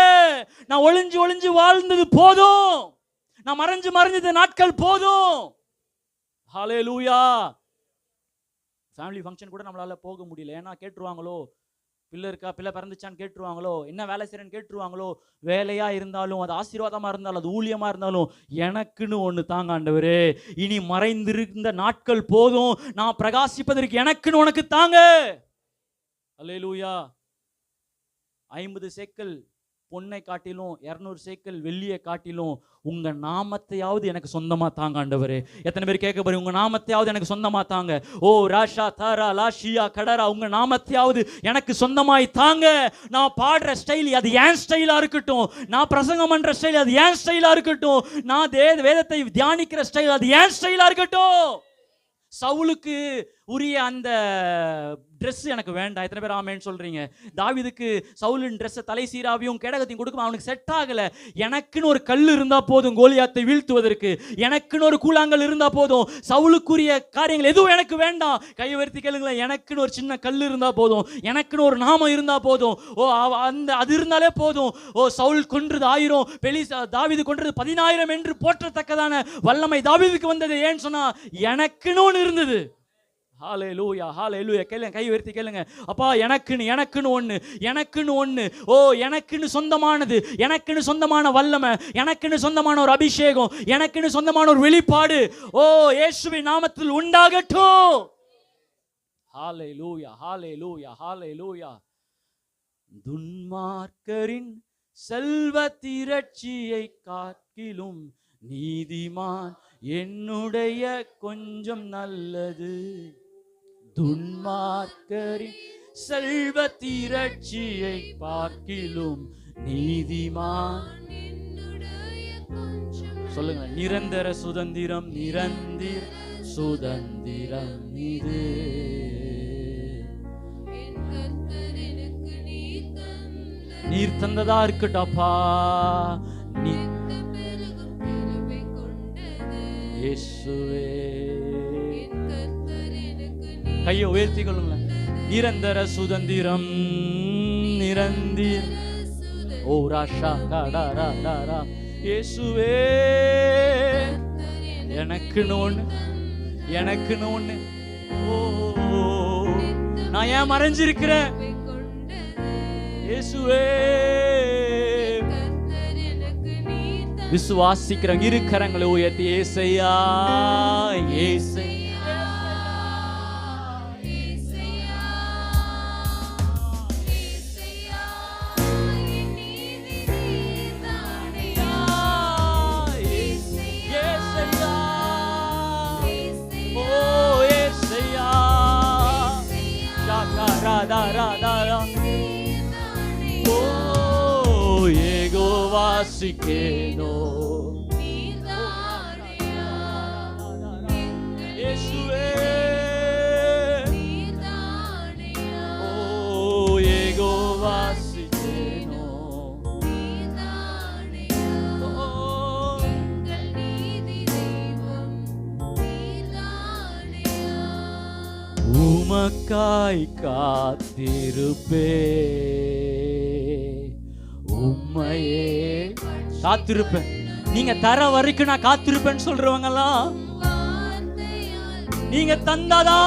நான் ஒளிஞ்சு ஒளிஞ்சு வாழ்ந்தது போதும், நான் மறைஞ்சு மறைஞ்சது நாட்கள் போதும். ஹல்லேலூயா. ஃபேமிலி ஃபங்க்ஷன் கூட நம்மளால போக முடியல. ஏன்னா கேட்டுருவாங்களோ, பிள்ளை இருக்கா, பிள்ளை பிறந்துச்சான்னு கேட்டுருவாங்களோ, என்ன வேலை செய்யறேன்னு கேட்டுருவாங்களோ. வேலையா இருந்தாலும், அது ஆசீர்வாதமா இருந்தாலும், அது ஊழியமா இருந்தாலும், எனக்குன்னு ஒன்று தாங்க ஆண்டவரே. இனி மறைந்திருந்த நாட்கள் போதும், நான் பிரகாசிப்பதற்கு எனக்குன்னு உனக்கு தாங்க. ஹல்லேலூயா. 50 சேக்கல் பொன்னை காட்டிலும் 200 சேக்கல் வெள்ளியை காட்டிலும் உங்க நாமத்தையாவது எனக்கு சொந்தமா தாங்க ஆண்டவரே. எத்தனை பேர் கேட்க போறீங்க, உங்க நாமத்தையாவது எனக்கு சொந்தமா தாங்க. ஓ ராஷா தாரா லாஷியா கடரா, உங்க நாமத்தையாவது எனக்கு சொந்தமாய் தாங்க. நான் பாடுற ஸ்டைல் அது ஏன் ஸ்டைலா இருக்கட்டும், நான் பிரசங்கம் பண்ற ஸ்டைல் அது ஏன் ஸ்டைலா இருக்கட்டும், நான் வேதத்தை தியானிக்கிற ஸ்டைல் அது ஏன் ஸ்டைலா இருக்கட்டும். சவுலுக்கு உரிய அந்த ட்ரெஸ் எனக்கு வேண்டாம். எத்தனை பேர் ஆமேன்னு சொல்றீங்க? தாவீதுக்கு சவுலின் ட்ரெஸ்ஸை தலை சீராவையும் கேடகத்தையும் கொடுக்கும், அவனுக்கு செட் ஆகல. எனக்குன்னு ஒரு கல் இருந்தா போதும் கோலியாத்தை வீழ்த்துவதற்கு, எனக்குன்னு ஒரு கூழாங்கல் இருந்தா போதும். சவுலுக்குரிய காரியங்கள் எதுவும் எனக்கு வேண்டாம். கையை உயர்த்தி கேளுங்களேன், எனக்குன்னு ஒரு சின்ன கல் இருந்தா போதும், எனக்குன்னு ஒரு நாமம் இருந்தா போதும். ஓ, அந்த அது இருந்தாலே போதும். ஓ, சவுல் கொன்றது 1000, தாவீது கொன்றது 10000 என்று போற்றத்தக்கதான வல்லமை தாவீதுக்கு வந்தது. ஏன்னு சொன்னா எனக்குன்னு ஒன்று இருந்தது. ஹல்லேலூயா, ஹல்லேலூயா. கேளுங்க, கை உயர்த்தி கேளுங்க. அப்பா, எனக்குன்னு ஒன்று. ஓ, எனக்குன்னு சொந்தமானது, எனக்குன்னு சொந்தமான வல்லமை, எனக்குன்னு சொந்தமான ஒரு அபிஷேகம், எனக்குன்னு சொந்தமான ஒரு வெளிப்பாடு, ஓ இயேசுவின் நாமத்தில் உண்டாகட்டும். ஹல்லேலூயா, ஹல்லேலூயா, ஹல்லேலூயா. துன்மார்க்கரின் செல்வ திரட்சியை காட்டிலும் நீதிமான் என்னுடைய கொஞ்சம் நல்லது. துன்மார்க்கரின் செல்வ திரட்சியை பார்க்கிலும் நீதிமான். சொல்லுங்க, நிரந்தர சுதந்திரம், நிரந்தர சுதந்திரம் இது. நீர் தந்ததா இருக்கட்டப்பா. இயேசுவே, கையை உயர்த்தி கொள்ளுங்களேன். நிரந்தர சுதந்திரம், நிரந்தர. ஓ ராஷா கடரா. இயேசுவே, எனக்குன்னு ஒண்ணு. ஓ, நான் ஏன் மறைஞ்சிருக்கிறேன்? இயேசுவே, விசுவாசிக்கிறவங்க இரு கரங்களை உயர்த்தி ஏசையா, ஏசையா. Sikeno Yeshua, oh Yehova Sikeno, oh உமக்காய் காத்திருப்பே, உம்மையே காத்திருப்பேன். நீங்க தர வரைக்கும் நான் காத்திருப்பேன்னு சொல்றவங்கலாம் நீங்க தந்தாதா.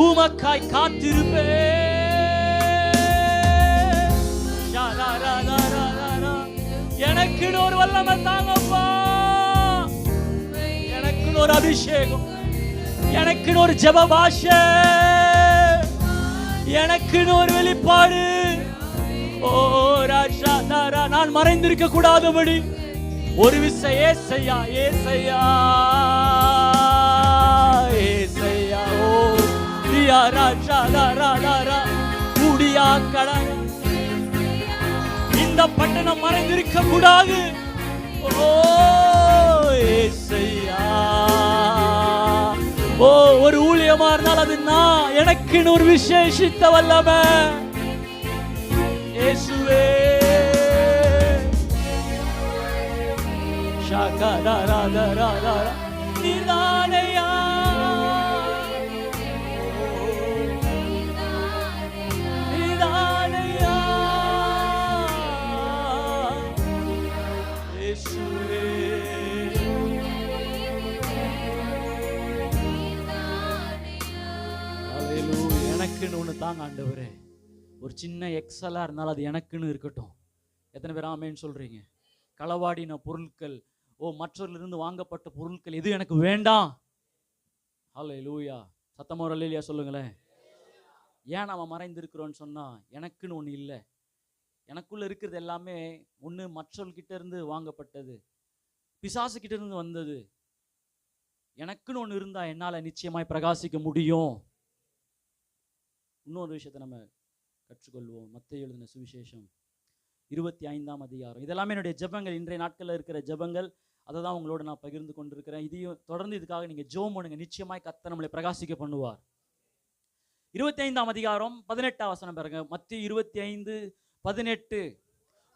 உமக்காய் காத்திருப்பேன். எனக்குன்னு ஒரு வல்லமை தாங்கப்பா, எனக்குன்னு ஒரு அபிஷேகம், எனக்குன்னு ஒரு ஜெப பாஷை, எனக்குன்னு ஒரு வெளிப்பாடு. ஓ ராஷா தாரா, நான் மறைந்திருக்க கூடாதபடி ஒரு விசை ஏசையா, ஏசையா, ஏசையா. ஓ தியா ராஷா தாரா தாரா குடியா கடரா. இந்த பட்டணம் மறைந்திருக்க கூடாது. ஓ ஏசையா, ஓ ஒரு ஊழியமா இருந்தால் அது நான் எனக்குன்னு ஒரு விசேஷித்த வல்லமை இயேசுவே. நீதானையா, நீதானையா இயேசுவே. எனக்குன்னு ஒன்று தாங்க ஆண்டவரே. ஒரு சின்ன எக்ஸலா இருந்தாலும் அது எனக்குன்னு இருக்கட்டும். எத்தனை பேர் ஆமேன்னு சொல்றீங்க? களவாடின பொருட்கள், மற்றவர்களிருந்து வாங்கப்பட்ட பொருட்கள் எது எனக்கு வேண்டாம். ஹல்லேலூயா. சத்தமா ஒரு அல்லேலூயா சொல்லுங்களேன். ஏன் நாம மறைந்திருக்கிறோம்னு சொன்னா, எனக்குன்னு ஒன்று இல்லை. எனக்குள்ள இருக்கிறது எல்லாமே ஒன்று மற்றவர்கிட்ட இருந்து வாங்கப்பட்டது, பிசாசு கிட்ட இருந்து வந்தது. எனக்குன்னு ஒன்று இருந்தா என்னால நிச்சயமாய் பிரகாசிக்க முடியும். இன்னொரு விஷயத்தை நம்ம கற்றுக்கொள்வோம். மத்தேயு எழுதின சுவிசேஷம் 25ஆம் அதிகாரம். இதெல்லாமே என்னுடைய ஜெபங்கள், இன்றைய நாட்களில் இருக்கிற ஜெபங்கள். அதை தான் உங்களோட நான் பகிர்ந்து கொண்டிருக்கிறேன். இதையும் தொடர்ந்து இதுக்காக நீங்க ஜெபம் பண்ணுங்க. நிச்சயமாய் கர்த்தர் நம்மளை பிரகாசிக்க பண்ணுவார். 25ஆம் அதிகாரம் 18ஆம் வசனம் பாருங்க. மத்தேயு 25:18.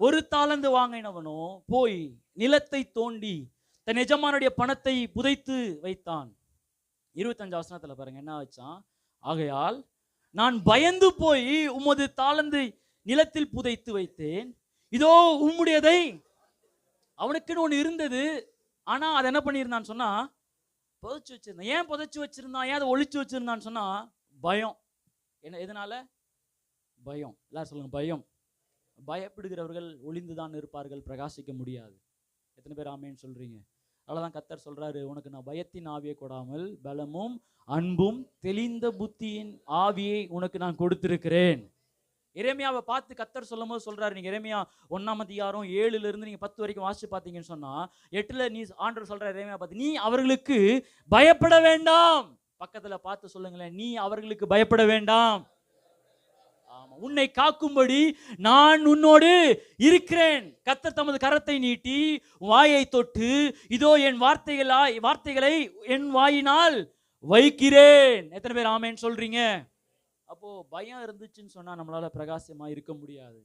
ஒரு தாலந்து வாங்கினவனோ போய் நிலத்தை தோண்டி தன் எஜமானுடைய பணத்தை புதைத்து வைத்தான். 25ஆம் வசனத்துல பாருங்க என்ன வச்சான். ஆகையால் நான் பயந்து போய் உமது தாலந்தை நிலத்தில் புதைத்து வைத்தேன், இதோ உம்முடையதை. அவனுக்குன்னு ஒன்று இருந்தது, ஆனா அதை என்ன பண்ணியிருந்தான்னு சொன்னா புதைச்சு வச்சிருந்தான். ஏன் புதைச்சு வச்சிருந்தான், ஏன் அதை ஒழிச்சு வச்சிருந்தான்னு சொன்னா பயம். என்ன எதனால? பயம். எல்லாரும் சொல்லுங்க பயம். பயப்படுகிறவர்கள் ஒளிந்துதான் இருப்பார்கள், பிரகாசிக்க முடியாது. எத்தனை பேர் ஆமேன்னு சொல்றீங்க? அவ்வளவுதான் கர்த்தர் சொல்றாரு, உனக்கு நான் பயத்தின் ஆவியை கொடாமல் பலமும் அன்பும் தெளிந்த புத்தியின் ஆவியை உனக்கு நான் கொடுத்திருக்கிறேன். எரேமியாவை பார்த்து கர்த்தர் சொல்லும் போது சொல்றாரு, நீங்க எரேமியா 1ஆம் அதிகாரம் 7ல இருந்து நீங்க 10 வரைக்கும் வாசிச்சு பார்த்தீங்கன்னு சொன்னா 8ல நீ ஆண்டவர் சொல்ற எரேமியா பார்த்து, நீ அவர்களுக்கு பயப்பட வேண்டாம். பக்கத்துல பார்த்து சொல்லுங்களேன், நீ அவர்களுக்கு பயப்பட வேண்டாம். உன்னை காக்கும்படி நான் உன்னோடு இருக்கிறேன். கர்த்தர் தமது கரத்தை நீட்டி வாயை தொட்டு, இதோ என் வார்த்தைகளை என் வாயினால் வைக்கிறேன். எத்தனை பேர் ஆமேன்னு சொல்றீங்க? அப்போ பயம் இருந்துச்சுன்னு சொன்னா நம்மளால பிரகாசமா இருக்க முடியாது.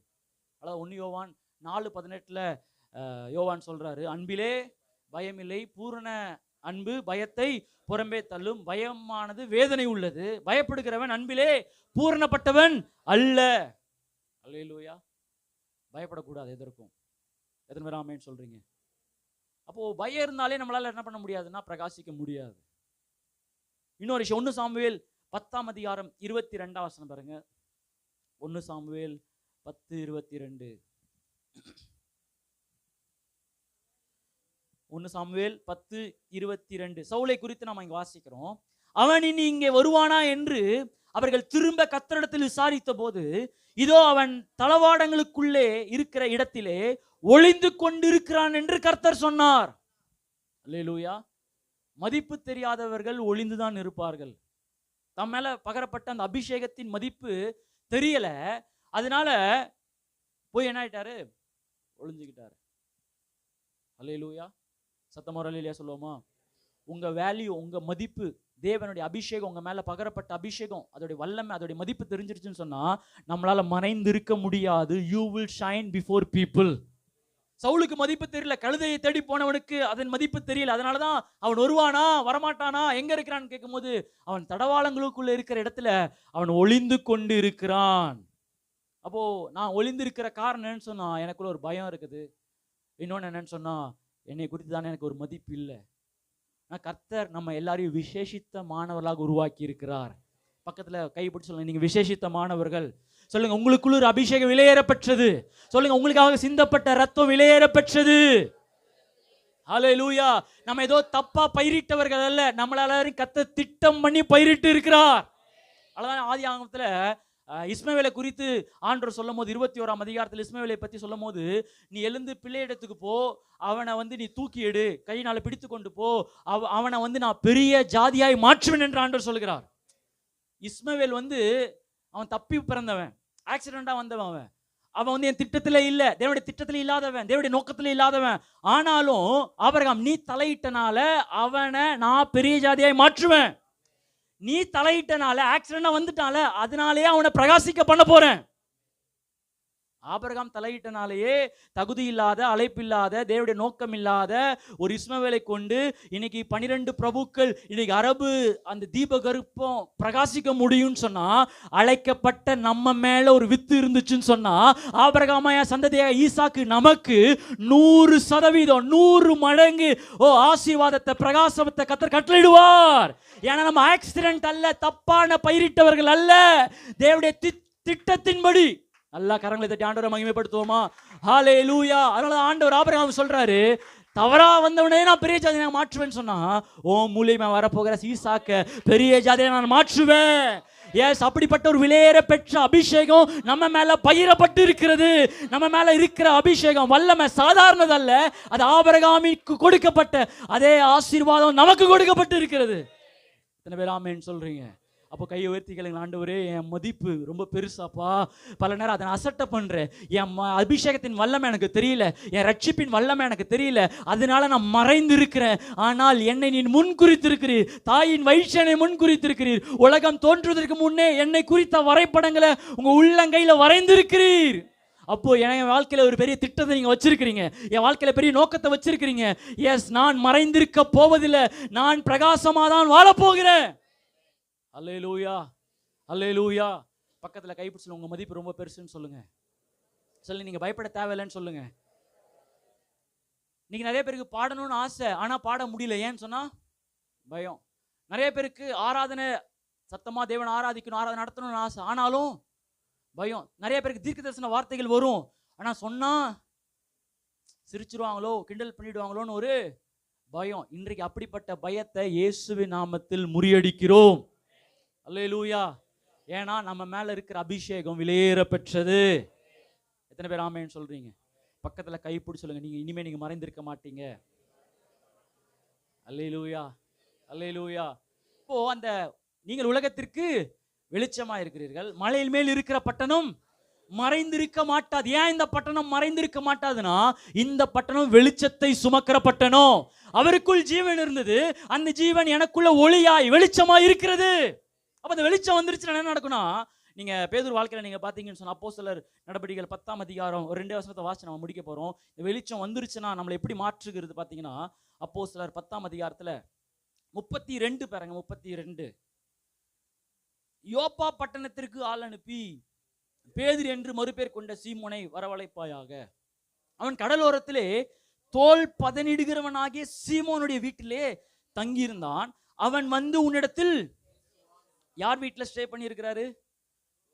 அதாவது 1 யோவான் 4:18 யோவான் சொல்றாரு, அன்பிலே பயமில்லை, பூரண அன்பு பயத்தை புறம்பே தள்ளும், பயமானது வேதனை உள்ளது, பயப்படுகிறவன் அன்பிலே பூரணப்பட்டவன் அல்ல. அல்லேலூயா. பயப்படக்கூடாது எதற்கும். எத்தனை பேர் ஆமேன்னு சொல்றீங்க? அப்போ பயம் இருந்தாலே நம்மளால என்ன பண்ண முடியாதுன்னா பிரகாசிக்க முடியாது. இன்னொரு விஷயம், 1 சாமுவேல் 10ஆம் அதிகாரம் 22ஆம் வசனம் பாருங்க. 1 சாமுவேல் 10:22. 1 சாமுவேல் 10:22. சவுலை குறித்து நாம் இங்க வாசிக்கிறோம். அவன் இனி இங்கே வருவானா என்று அவர்கள் திரும்ப கர்த்தரிடத்தில் விசாரித்த போது, இதோ அவன் தளவாடங்களுக்குள்ளே இருக்கிற இடத்திலே ஒளிந்து கொண்டிருக்கிறான் என்று கர்த்தர் சொன்னார். அல்லேலூயா. மதிப்பு தெரியாதவர்கள் ஒளிந்துதான் இருப்பார்கள். தம் மேல பகரப்பட்ட அந்த அபிஷேகத்தின் மதிப்பு தெரியல, அதனால போய் என்ன ஆயிட்டாரு? ஒளிஞ்சுக்கிட்டாரு. அல்லேலூயா. சத்தமா அல்லேலூயா சொல்லுவோமா? உங்க வேல்யூ, உங்க மதிப்பு, தேவனுடைய அபிஷேகம், உங்க மேல பகரப்பட்ட அபிஷேகம், அதோடைய வல்லமை, அதோடைய மதிப்பு தெரிஞ்சிருச்சுன்னு சொன்னா நம்மளால மறைந்திருக்க முடியாது. You will shine before people. சவுலுக்கு மதிப்பு தெரியல, கழுதையை தேடி போனவனுக்கு அதன் மதிப்பு தெரியல. அதனாலதான் அவன் வருவானா வரமாட்டானா எங்க இருக்கிறான்னு கேட்கும் போது அவன் தடவாளங்களுக்குள்ள இருக்கிற இடத்துல அவன் ஒளிந்து கொண்டு இருக்கிறான். அப்போ நான் ஒளிந்து இருக்கிற காரணம் என்னன்னு சொன்னா எனக்குள்ள ஒரு பயம் இருக்குது. இன்னொன்னு என்னன்னு சொன்னா என்னை குறித்து தானே எனக்கு ஒரு மதிப்பு இல்லை. கர்த்தர் நம்ம எல்லாரையும் விசேஷித்த மாணவர்களாக உருவாக்கி இருக்கிறார். பக்கத்துல கைப்பிடிச்சு சொல்லுங்க, நீங்க விசேஷித்த மாணவர்கள். சொல்லுங்க, உங்களுக்குள்ள ஒரு அபிஷேகம் விலையேறப்பெற்றது. சொல்லுங்க, உங்களுக்காக சிந்தப்பட்ட ரத்தம் விலையேறப்பெற்றது. ஹல்லேலூயா. நம்ம ஏதோ தப்பா பயிரிட்டவர்கள் அல்ல, நம்மள எல்லாரும் கர்த்தர் திட்டம் பண்ணி பயிரிட்டு இருக்கிறார். அதான் ஆதி ஆகமத்துல இஸ்மவேலை குறித்து ஆண்டவர் சொல்லும் போது 21ஆம் அதிகாரத்தில் இஸ்மவேலை பத்தி சொல்லும் போது, நீ எழுந்து பிள்ளையிடத்துக்கு போ, அவனை நீ தூக்கி எடு, கையினால பிடித்து கொண்டு போ, அவனை நான் பெரிய ஜாதியாய் மாற்றுவேன் என்று ஆண்டவர் சொல்கிறார். இஸ்மவேல் அவன் தப்பி பிறந்தவன், ஆக்சிடென்டா வந்தவன் அவன். அவன் வந்து என் திட்டத்துல இல்ல, தேவனுடைய திட்டத்துல இல்லாதவன், தேவனுடைய நோக்கத்துல இல்லாதவன். ஆனாலும் ஆபிரகாம், நீ தலையிட்டனால அவனை நான் பெரிய ஜாதியாய் மாற்றுவேன். நீ தலையிட்டனால, ஆக்சிடென்டா வந்துட்டால, அதனாலேயே அவனை பிரகாசிக்க பண்ண போறேன். ஆபிரகாம் தலையிட்டனாலேயே தகுதி இல்லாத, அழைப்பில்லாத, தேவனுடைய நோக்கம் இல்லாத ஒரு இஸ்மவேலை கொண்டு இன்னைக்கு 12 பிரபுக்கள், இன்னைக்கு அரபு அந்த தீபகற்பம் பிரகாசிக்க முடியும்னு சொன்னா, அழைக்கப்பட்ட நம்ம மேல ஒரு வித்து இருந்துச்சுன்னு சொன்னா, ஆபிரகாமாய சந்ததியா ஈசாக்கு நமக்கு 100% 100 மடங்கு ஆசீர்வாதத்தை, பிரகாசத்தை கர்த்தர் கட்டளையிடுவார். ஏன்னா நம்ம ஆக்சிடென்ட் அல்ல, தப்பான பயிரிட்டவர்கள் அல்ல, தேவனுடைய திட்டத்தின்படி. நல்லா கரங்களை தட்டி ஆண்டவரை மகிமைப்படுத்துவோமா? ஹல்லேலூயா. அதனால ஆண்டவர் ஆபிரகாம் சொல்றாரு, தவறா வந்தவனே நான் பெரிய ஜாதியை நான் மாற்றுவேன்னு சொன்னா, மூலியமா வரப்போகிற ஈசாக்க பெரிய ஜாதியை நான் மாற்றுவேன். எஸ், அப்படிப்பட்ட ஒரு விலையேற பெற்ற அபிஷேகம் நம்ம மேல பயிரப்பட்டு இருக்கிறது. நம்ம மேல இருக்கிற அபிஷேகம் வல்லமை சாதாரணதல்ல, அது ஆபிரகாமிற்கு கொடுக்கப்பட்ட அதே ஆசீர்வாதம் நமக்கு கொடுக்கப்பட்டு இருக்கிறது. எத்தனை பேர் ஆமென் சொல்றீங்க? அப்போ கையை உயர்த்திக்கலைங்க, ஆண்டவரே என் மதிப்பு ரொம்ப பெருசாப்பா, பல நேரம் அதை நான் அசட்டை பண்ணுறேன், என் அபிஷேகத்தின் வல்லமை எனக்கு தெரியல, என் ரட்சிப்பின் வல்லமை எனக்கு தெரியல, அதனால நான் மறைந்து இருக்கிறேன். ஆனால் என்னை நீ முன் குறித்திருக்கிறீர், தாயின் வயிற்றினை முன் குறித்திருக்கிறீர், உலகம் தோன்றுவதற்கு முன்னே என்னை குறித்த வரைபடங்களை உங்க உள்ளங்கையில் வரைந்திருக்கிறீர். அப்போ என் வாழ்க்கையில ஒரு பெரிய திட்டத்தை நீங்க வச்சிருக்கிறீங்க, என் வாழ்க்கையில பெரிய நோக்கத்தை வச்சிருக்கிறீங்க. எஸ், நான் மறைந்திருக்க போவதில்லை, நான் பிரகாசமா தான் வாழப்போகிறேன். அல்லேலூயா, அல்லேலூயா. பக்கத்துல கைப்பிடிச்சு உங்க மதிப்பு ரொம்ப பெருசுன்னு சொல்லுங்க. சொல்லி நீங்க பயப்பட தேவையில்லைன்னு சொல்லுங்க. நீங்க நிறைய பேருக்கு பாடணும்னு ஆசை, ஆனா பாட முடியல. ஏன்னு சொன்னா பயம். நிறைய பேருக்கு ஆராதனை சத்தமா தேவனை ஆராதிக்கணும், ஆராதனை நடத்தணும்னு ஆசை, ஆனாலும் பயம். நிறைய பேருக்கு தீர்க்க தரிசன வார்த்தைகள் வரும், ஆனா சொன்னா சிரிச்சிருவாங்களோ, கிண்டல் பண்ணிடுவாங்களோன்னு ஒரு பயம். இன்றைக்கு அப்படிப்பட்ட பயத்தை இயேசுவின் நாமத்தில் முறியடிக்கிறோம். அல்லேலூயா. ஏன்னா நம்ம மேல இருக்கிற அபிஷேகம் விலையேற பெற்றது. எத்தனை பேர் ஆமென் சொல்றீங்க? பக்கத்துல கைப்பிடி சொல்லுங்க, நீங்க இனிமே நீங்க மறைந்திருக்க மாட்டீங்க. அல்லேலூயா, அல்லேலூயா. இப்போ அந்த நீங்கள் உலகத்திற்கு வெளிச்சமா இருக்கிறீர்கள், மலையின் மேல் இருக்கிற பட்டணம் மறைந்திருக்க மாட்டாது. ஏன் இந்த பட்டணம் மறைந்திருக்க மாட்டாதுன்னா, இந்த பட்டணம் வெளிச்சத்தை சுமக்கிற பட்டணம். அவருக்குள் ஜீவன் இருந்தது, அந்த ஜீவன் எனக்குள்ள ஒளியாய் வெளிச்சமாய் இருக்கிறது. அப்ப அந்த வெளிச்சம் வந்துருச்சுன்னா என்ன நடக்கும்னா, நீங்க பேதுரு வாழ்க்கையில நீங்க பாத்தீங்கன்னு சொன்னா, அப்போஸ்தலர் நடபடிகள் 10ஆம் அதிகாரம் ஒரு 2 வசனத்தை வாசிச்சு நம்ம முடிக்க போறோம். இந்த வெளிச்சம் வந்துருச்சுன்னா நம்மளை எப்படி மாற்றுகிறது பாத்தீங்கன்னா, அப்போஸ்தலர் 10ஆம் அதிகாரத்துல 32 பாருங்க, 32. யோப்பா பட்டணத்திற்கு ஆள் அனுப்பி பேதுரு என்று மறுபேர் கொண்ட சீமோனை வரவழைப்பாயாக. அவன் கடலோரத்திலே தோல் பதனிடுகிறவனாகிய சீமோனுடைய வீட்டிலே தங்கியிருந்தான். அவன் வந்து உன்னிடத்தில், யார் வீட்டில் ஸ்டே பண்ணி இருக்கிறாரு?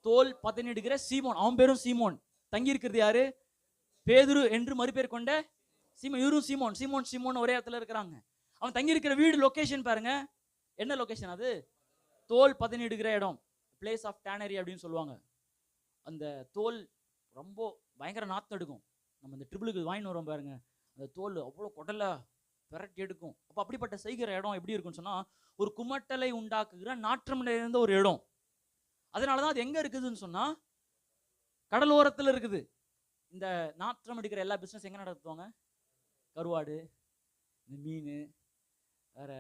தோல் பதனிடுகிற சீமோன். அவன் பேரும் சீமோன். தங்கி இருக்கிறது யாரு? பேதுரு என்று மறுபேர் கொண்ட சீமோன். இவரும் சீமோன், சீமோன் சீமோன் ஒரே இடத்துல இருக்கிறாங்க. அவன் தங்கி இருக்கிற வீடு லொகேஷன் பாருங்க, என்ன லொகேஷன் அது? தோல் பதனிடுகிற இடம், பிளேஸ் ஆஃப் டேனரி அப்படின்னு சொல்லுவாங்க. அந்த தோல் ரொம்ப பயங்கர நாத்தம் எடுக்கும். நம்ம இந்த ட்ரிபிளுக்கு வாங்கின்னு வரோம் பாருங்க, அந்த தோல் அவ்வளோ குடலை விரட்டி எடுக்கும். அப்போ அப்படிப்பட்ட செய்கிற இடம் எப்படி இருக்குன்னு சொன்னா, ஒரு குமட்டலை உண்டாக்குகிற நாற்றம் நிறைந்த ஒரு இடம். அதனாலதான் அது எங்க இருக்குதுன்னு சொன்னா, கடலோரத்தில் இருக்குது. இந்த நாற்றம் எடுக்கிற எல்லா பிசினஸ் எங்க நடத்துவாங்க? கருவாடு, இந்த மீன், வேற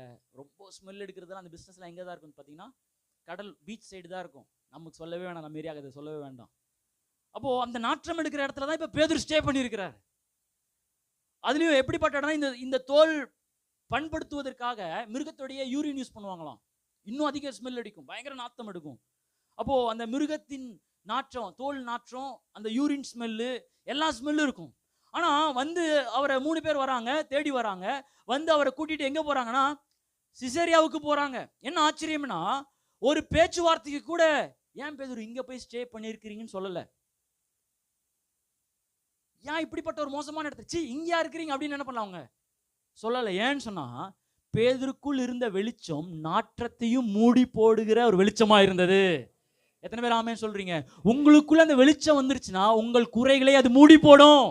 ரொம்ப ஸ்மெல் எடுக்கிறதுலாம் அந்த பிசினஸ்லாம் எங்க தான் இருக்குன்னு பார்த்தீங்கன்னா, கடல் பீச் சைடு தான் இருக்கும். நமக்கு சொல்லவே வேண்டாம், நம்ம ஏரியாவுக்கு அதை சொல்லவே வேண்டாம். அப்போ அந்த நாற்றம் எடுக்கிற இடத்துல தான் இப்போ பேதுரு ஸ்டே பண்ணியிருக்கிறார். அதுலயும் எப்படிப்பட்ட இடம்னா, இந்த தோல் பண்படுத்துவதற்காக மிருகத்துடைய யூரின் யூஸ் பண்ணுவாங்களாம். இன்னும் அதிக ஸ்மெல் அடிக்கும், பயங்கர நாத்தம் எடுக்கும். அப்போ அந்த மிருகத்தின் நாற்றம், தோல் நாற்றம், அந்த யூரின் ஸ்மெல்லு, எல்லா ஸ்மெல்லும் இருக்கும். ஆனா வந்து அவரை 3 பேர் வராங்க, தேடி வராங்க. வந்து அவரை கூட்டிட்டு எங்க போறாங்கன்னா, சிசேரியாவுக்கு போறாங்க. என்ன ஆச்சரியம்னா, ஒரு பேச்சுவார்த்தைக்கு கூட ஏன் பேதுரு இங்க போய் ஸ்டே பண்ணியிருக்கிறீங்கன்னு சொல்லல. ஏன் இப்படிப்பட்ட ஒரு மோசமான இடத்துல இங்கயா இருக்கிறீங்க அப்படின்னு என்ன பண்ணலாம்? அவங்க சொல்லலை. ஏன்னு சொன்னா, பேதுருக்குள் இருந்த வெளிச்சம் நாற்றத்தையும் மூடி போடுகிற ஒரு வெளிச்சமா இருந்தது. எத்தனை பேர் ஆமென் சொல்றீங்க? உங்களுக்குள்ள அந்த வெளிச்சம் வந்துருச்சுன்னா உங்கள் குறைகளை அது மூடி போடும்.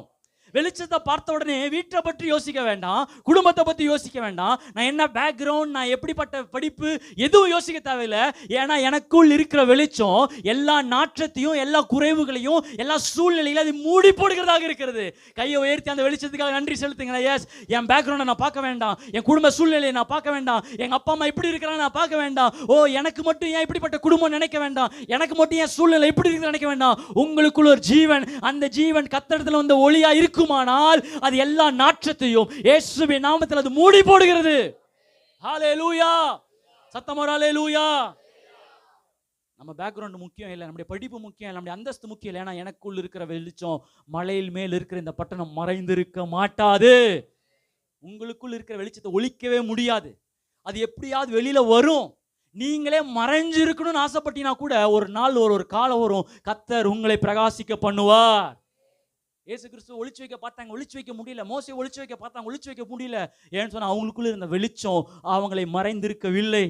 வெளிச்சத்தை பார்த்த உடனே வீட்டை பற்றி யோசிக்க வேண்டாம், குடும்பத்தை பற்றி யோசிக்க வேண்டாம், நான் என்ன பேக்ரவுண்ட், நான் எப்படிப்பட்ட படிப்பு, எதுவும் யோசிக்க தேவையில்லை. ஏன்னா எனக்குள் இருக்கிற வெளிச்சம் எல்லா நாற்றத்தையும், எல்லா குறைவுகளையும், எல்லா சூழ்நிலையிலும் அது மூடி போடுகிறதாக இருக்கிறது. கையை உயர்த்தி அந்த வெளிச்சத்துக்காக நன்றி செலுத்துங்க. எஸ், என் பேக்ரவுண்டை நான் பார்க்க வேண்டாம், என் குடும்ப சூழ்நிலையை நான் பார்க்க வேண்டாம், எங்க அப்பா அம்மா இப்படி இருக்கிறாங்க நான் பார்க்க வேண்டாம், ஓ எனக்கு மட்டும் ஏன் இப்படிப்பட்ட குடும்பம் நினைக்க வேண்டாம், எனக்கு மட்டும் ஏன் சூழ்நிலை இப்படி இருக்கு நினைக்க வேண்டாம். உங்களுக்குள்ள ஒரு ஜீவன், அந்த ஜீவன் கர்த்தரிடத்தில் வந்த ஒளியா இருக்குமானால் அது எல்லா நாற்றத்தையும் இயேசுவின் நாமத்தில் அது மூடி போடுகிறது. ஹல்லேலூயா, சத்தமா ஹல்லேலூயா. நம்ம பேக்ரவுண்ட் முக்கியம் இல்லை, நம்முடைய படிப்பு முக்கியம் இல்லை, நம்முடைய அந்தஸ்து முக்கியம் இல்லை. ஏன்னா எனக்குள் இருக்கிற வெளிச்சம் மலையில் மேல் இருக்கிற இந்த பட்டணம் மறைந்திருக்க மாட்டாது. உங்களுக்குள் இருக்கிற வெளிச்சத்தை ஒழிக்கவே முடியாது. அது எப்படியாவது வெளியில வரும். நீங்களே மறைஞ்சிருக்கணும்னு ஆசைப்பட்டீங்கன்னா கூட ஒரு நாள் ஒரு காலம் வரும், கர்த்தர் உங்களை பிரகாசிக்க பண்ணுவார். இயேசு கிறிஸ்து ஒளிச்சு வைக்க பார்த்தாங்க, ஒளிச்சு வைக்க முடியல. மோசே ஒளிச்சு வைக்க பார்த்தாங்க, ஒளிச்சு வைக்க முடியல. ஏன்னு சொன்னா அவங்களுக்குள்ள இருந்த வெளிச்சம் அவங்களை மறைந்திருக்கவில்லை.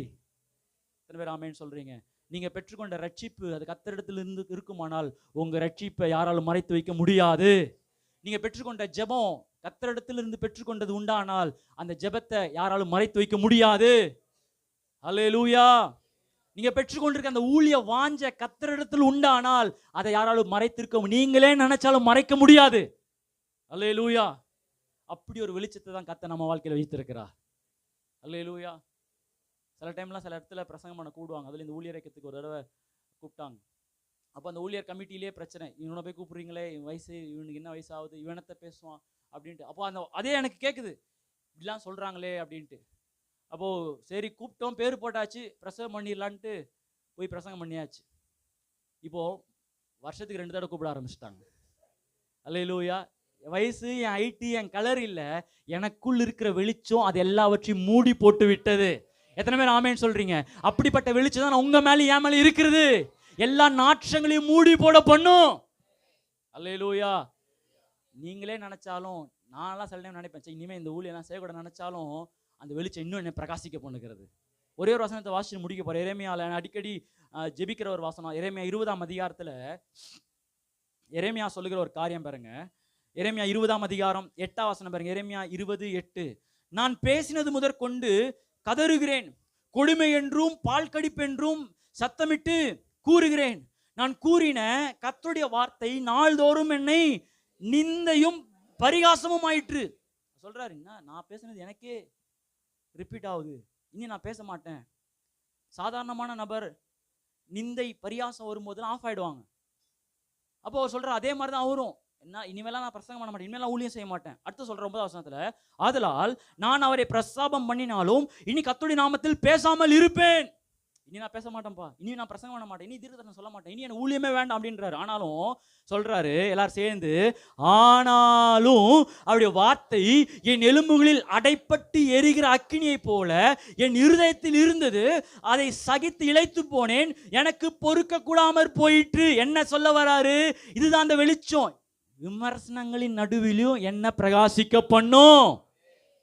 எத்தனை பேர் ஆமென் சொல்றீங்க? நீங்க பெற்றுக்கொண்ட ரட்சிப்பு அது கர்த்தரிடத்தில் இருந்து இருக்குமானால் உங்க ரட்சிப்பை யாராலும் மறைத்து வைக்க முடியாது. நீங்க பெற்றுக்கொண்ட ஜெபம் கர்த்தரிடத்திலிருந்து பெற்றுக்கொண்டது உண்டானால் அந்த ஜெபத்தை யாராலும் மறைத்து வைக்க முடியாது. ஹல்லேலூயா. நீங்க பெற்றுக்கொண்டிருக்க அந்த ஊழிய வாஞ்ச கர்த்தரிடத்தில் உண்டானால் அதை யாராலும் மறைத்திருக்க, நீங்களே நினைச்சாலும் மறைக்க முடியாது. ஹல்லேலூயா. அப்படி ஒரு வெளிச்சத்தை தான் கர்த்தர் நம்ம வாழ்க்கையில வைத்திருக்கிறார். ஹல்லேலூயா. சில டைம்லாம் சில இடத்துல பிரசங்கம் பண்ண கூடுவாங்க. அதுல இந்த ஊழியர் இயக்கத்துக்கு ஒரு தடவை கூப்பிட்டாங்க. அப்போ அந்த ஊழியர் கமிட்டியிலே பிரச்சனை, இவனை போய் கூப்பிடுறீங்களே, இவன் வயசு, இவனுக்கு என்ன வயசு ஆகுது, இவனத்தை பேசுவான் அப்படின்ட்டு. அப்போ அதே எனக்கு கேட்குது, இப்படிலாம் சொல்கிறாங்களே அப்படின்ட்டு. அப்போது சரி கூப்பிட்டோம், பேர் போட்டாச்சு, பிரசங்கம் பண்ணிடலான்ட்டு போய் பிரசங்கம் பண்ணியாச்சு. இப்போது வருஷத்துக்கு 2 தடவை கூப்பிட ஆரம்பிச்சிட்டாங்க. அல்லேலூயா. வயசு, என் ஹைட்டு, என் கலர் இல்லை, எனக்குள் இருக்கிற வெளிச்சம் அது எல்லாவற்றையும் மூடி போட்டு விட்டது. எத்தனை பேர் ஆமேன்னு சொல்றீங்க? அப்படிப்பட்ட வெளிச்சம் தான் உங்க மேலே என் மேலே இருக்கிறது. எல்லா நாற்றங்களையும் மூடி போட பண்ணும். அல்லேலூயா. நீங்களே நினைச்சாலும், நான்லாம் சில டைம் நினைப்பேன், இனிமே இந்த ஊழியெல்லாம் செய்யக்கூட நினைச்சாலும் அந்த வெளிச்சம் இன்னும் என்ன பிரகாசிக்க பண்ணுகிறது. ஒரே ஒரு வசனத்தை வாசிச்சு முடிக்க போறேன். எரேமியால அடிக்கடி ஜெபிக்கிற ஒரு வசனம். எரேமியா 20ஆம் அதிகாரத்துல எரேமியா சொல்லுகிற ஒரு காரியம் பாருங்க. எரேமியா 20ஆம் அதிகாரம் 8ஆம் வசனம் பாருங்க. எரேமியா 20:8. நான் பேசினது முதற்கொண்டு கதறுகிறேன், கொடுமை என்றும் பால் கடிப்பென்றும் சத்தமிட்டு கூறுகிறேன். நான் கூறின கர்த்தருடைய வார்த்தை நாள்தோறும் என்னை நிந்தையும் பரிகாசமும் ஆயிற்று. சொல்றாரு, நான் பேசினது எனக்கே ரிப்பீட் ஆகுது, இனி நான் பேச மாட்டேன். சாதாரணமான நபர் நிந்தை பரிகாசம் வரும்போது ஆஃப் ஆயிடுவாங்க. அப்போ அவர் சொல்ற அதே மாதிரி தான் அவரும், என்ன இனிமேலாம் நான் பிரசங்கம் பண்ண மாட்டேன், இனிமேலாம் ஊழியம் செய்ய மாட்டேன். அடுத்து சொல்ற 9ஆம் வசனத்துல, ஆதலால் நான் அவரை பிரஸ்தாபம் பண்ணினாலும் இனி கர்த்தருடைய நாமத்தில் பேசாமல் இருப்பேன். இனி நான் பேச மாட்டேன்ப்பா, இனி நான் பிரசங்கம் பண்ண மாட்டேன், இனி தீர்க்கதரிசனம் சொல்ல மாட்டேன், இனி எனக்கு ஊழியமே வேண்டாம் அப்படின்றாரு. ஆனாலும் சொல்றாரு எல்லாரும் சேர்ந்து, ஆனாலும் அவருடைய வார்த்தை என் எலும்புகளில் அடைப்பட்டு எரிகிற அக்கினியை போல என் இருதயத்தில் இருந்தது, அதை சகித்து இளைத்து போனேன், எனக்கு பொறுக்க கூடாமற் போயிற்று. என்ன சொல்ல வராரு? இதுதான் அந்த வெளிச்சம். விமர்சனங்களின் நடுவிலும் என்ன பிரகாசிக்க பண்ணும்.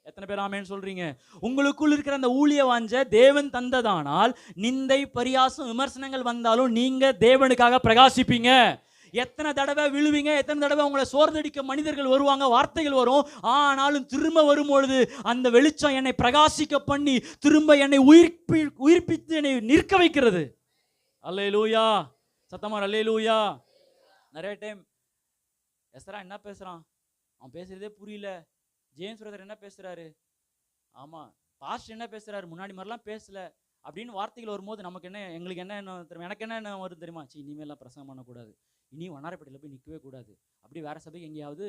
எத்தனை பேர் ஆமேன்னு சொல்றீங்க? உங்களுக்குள் இருக்கிற அந்த ஊழிய வாஞ்ச தேவன் தந்ததானால் நிந்தை பரியாசம் விமர்சனங்கள் வந்தாலும் நீங்க தேவனுக்காக பிரகாசிப்பீங்க. எத்தனை தடவை விழுவீங்க, எத்தனை தடவை உங்களை சோர்ந்தடிக்க மனிதர்கள் வருவாங்க, வார்த்தைகள் வரும். ஆனாலும் திரும்ப வரும்பொழுது அந்த வெளிச்சம் என்னை பிரகாசிக்க பண்ணி திரும்ப என்னை உயிர்ப்பித்து என்னை நிற்க வைக்கிறது. அல்லேலூயா. சத்தமா அல்லேலூயா. நிறைய டைம் எஸ்ரா என்ன பேசுறான், அவன் பேசுறதே புரியல, ஜேம்ஸ் பிரதர் என்ன பேசுறாரு, ஆமா பாஸ்டர் என்ன பேசுறாரு, முன்னாடி மாதிரிலாம் பேசல அப்படின்னு வார்த்தைகள் வரும்போது நமக்கு என்ன, எங்களுக்கு என்ன தெரியுமா, எனக்கு என்ன வரும் தெரியுமா, இனிமேலாம் பிரசங்கம் பண்ணக்கூடாது, இனி வண்ணாரப்பேட்டையில் போய் நிற்கவே கூடாது, அப்படி வேற சபைக்கு எங்கேயாவது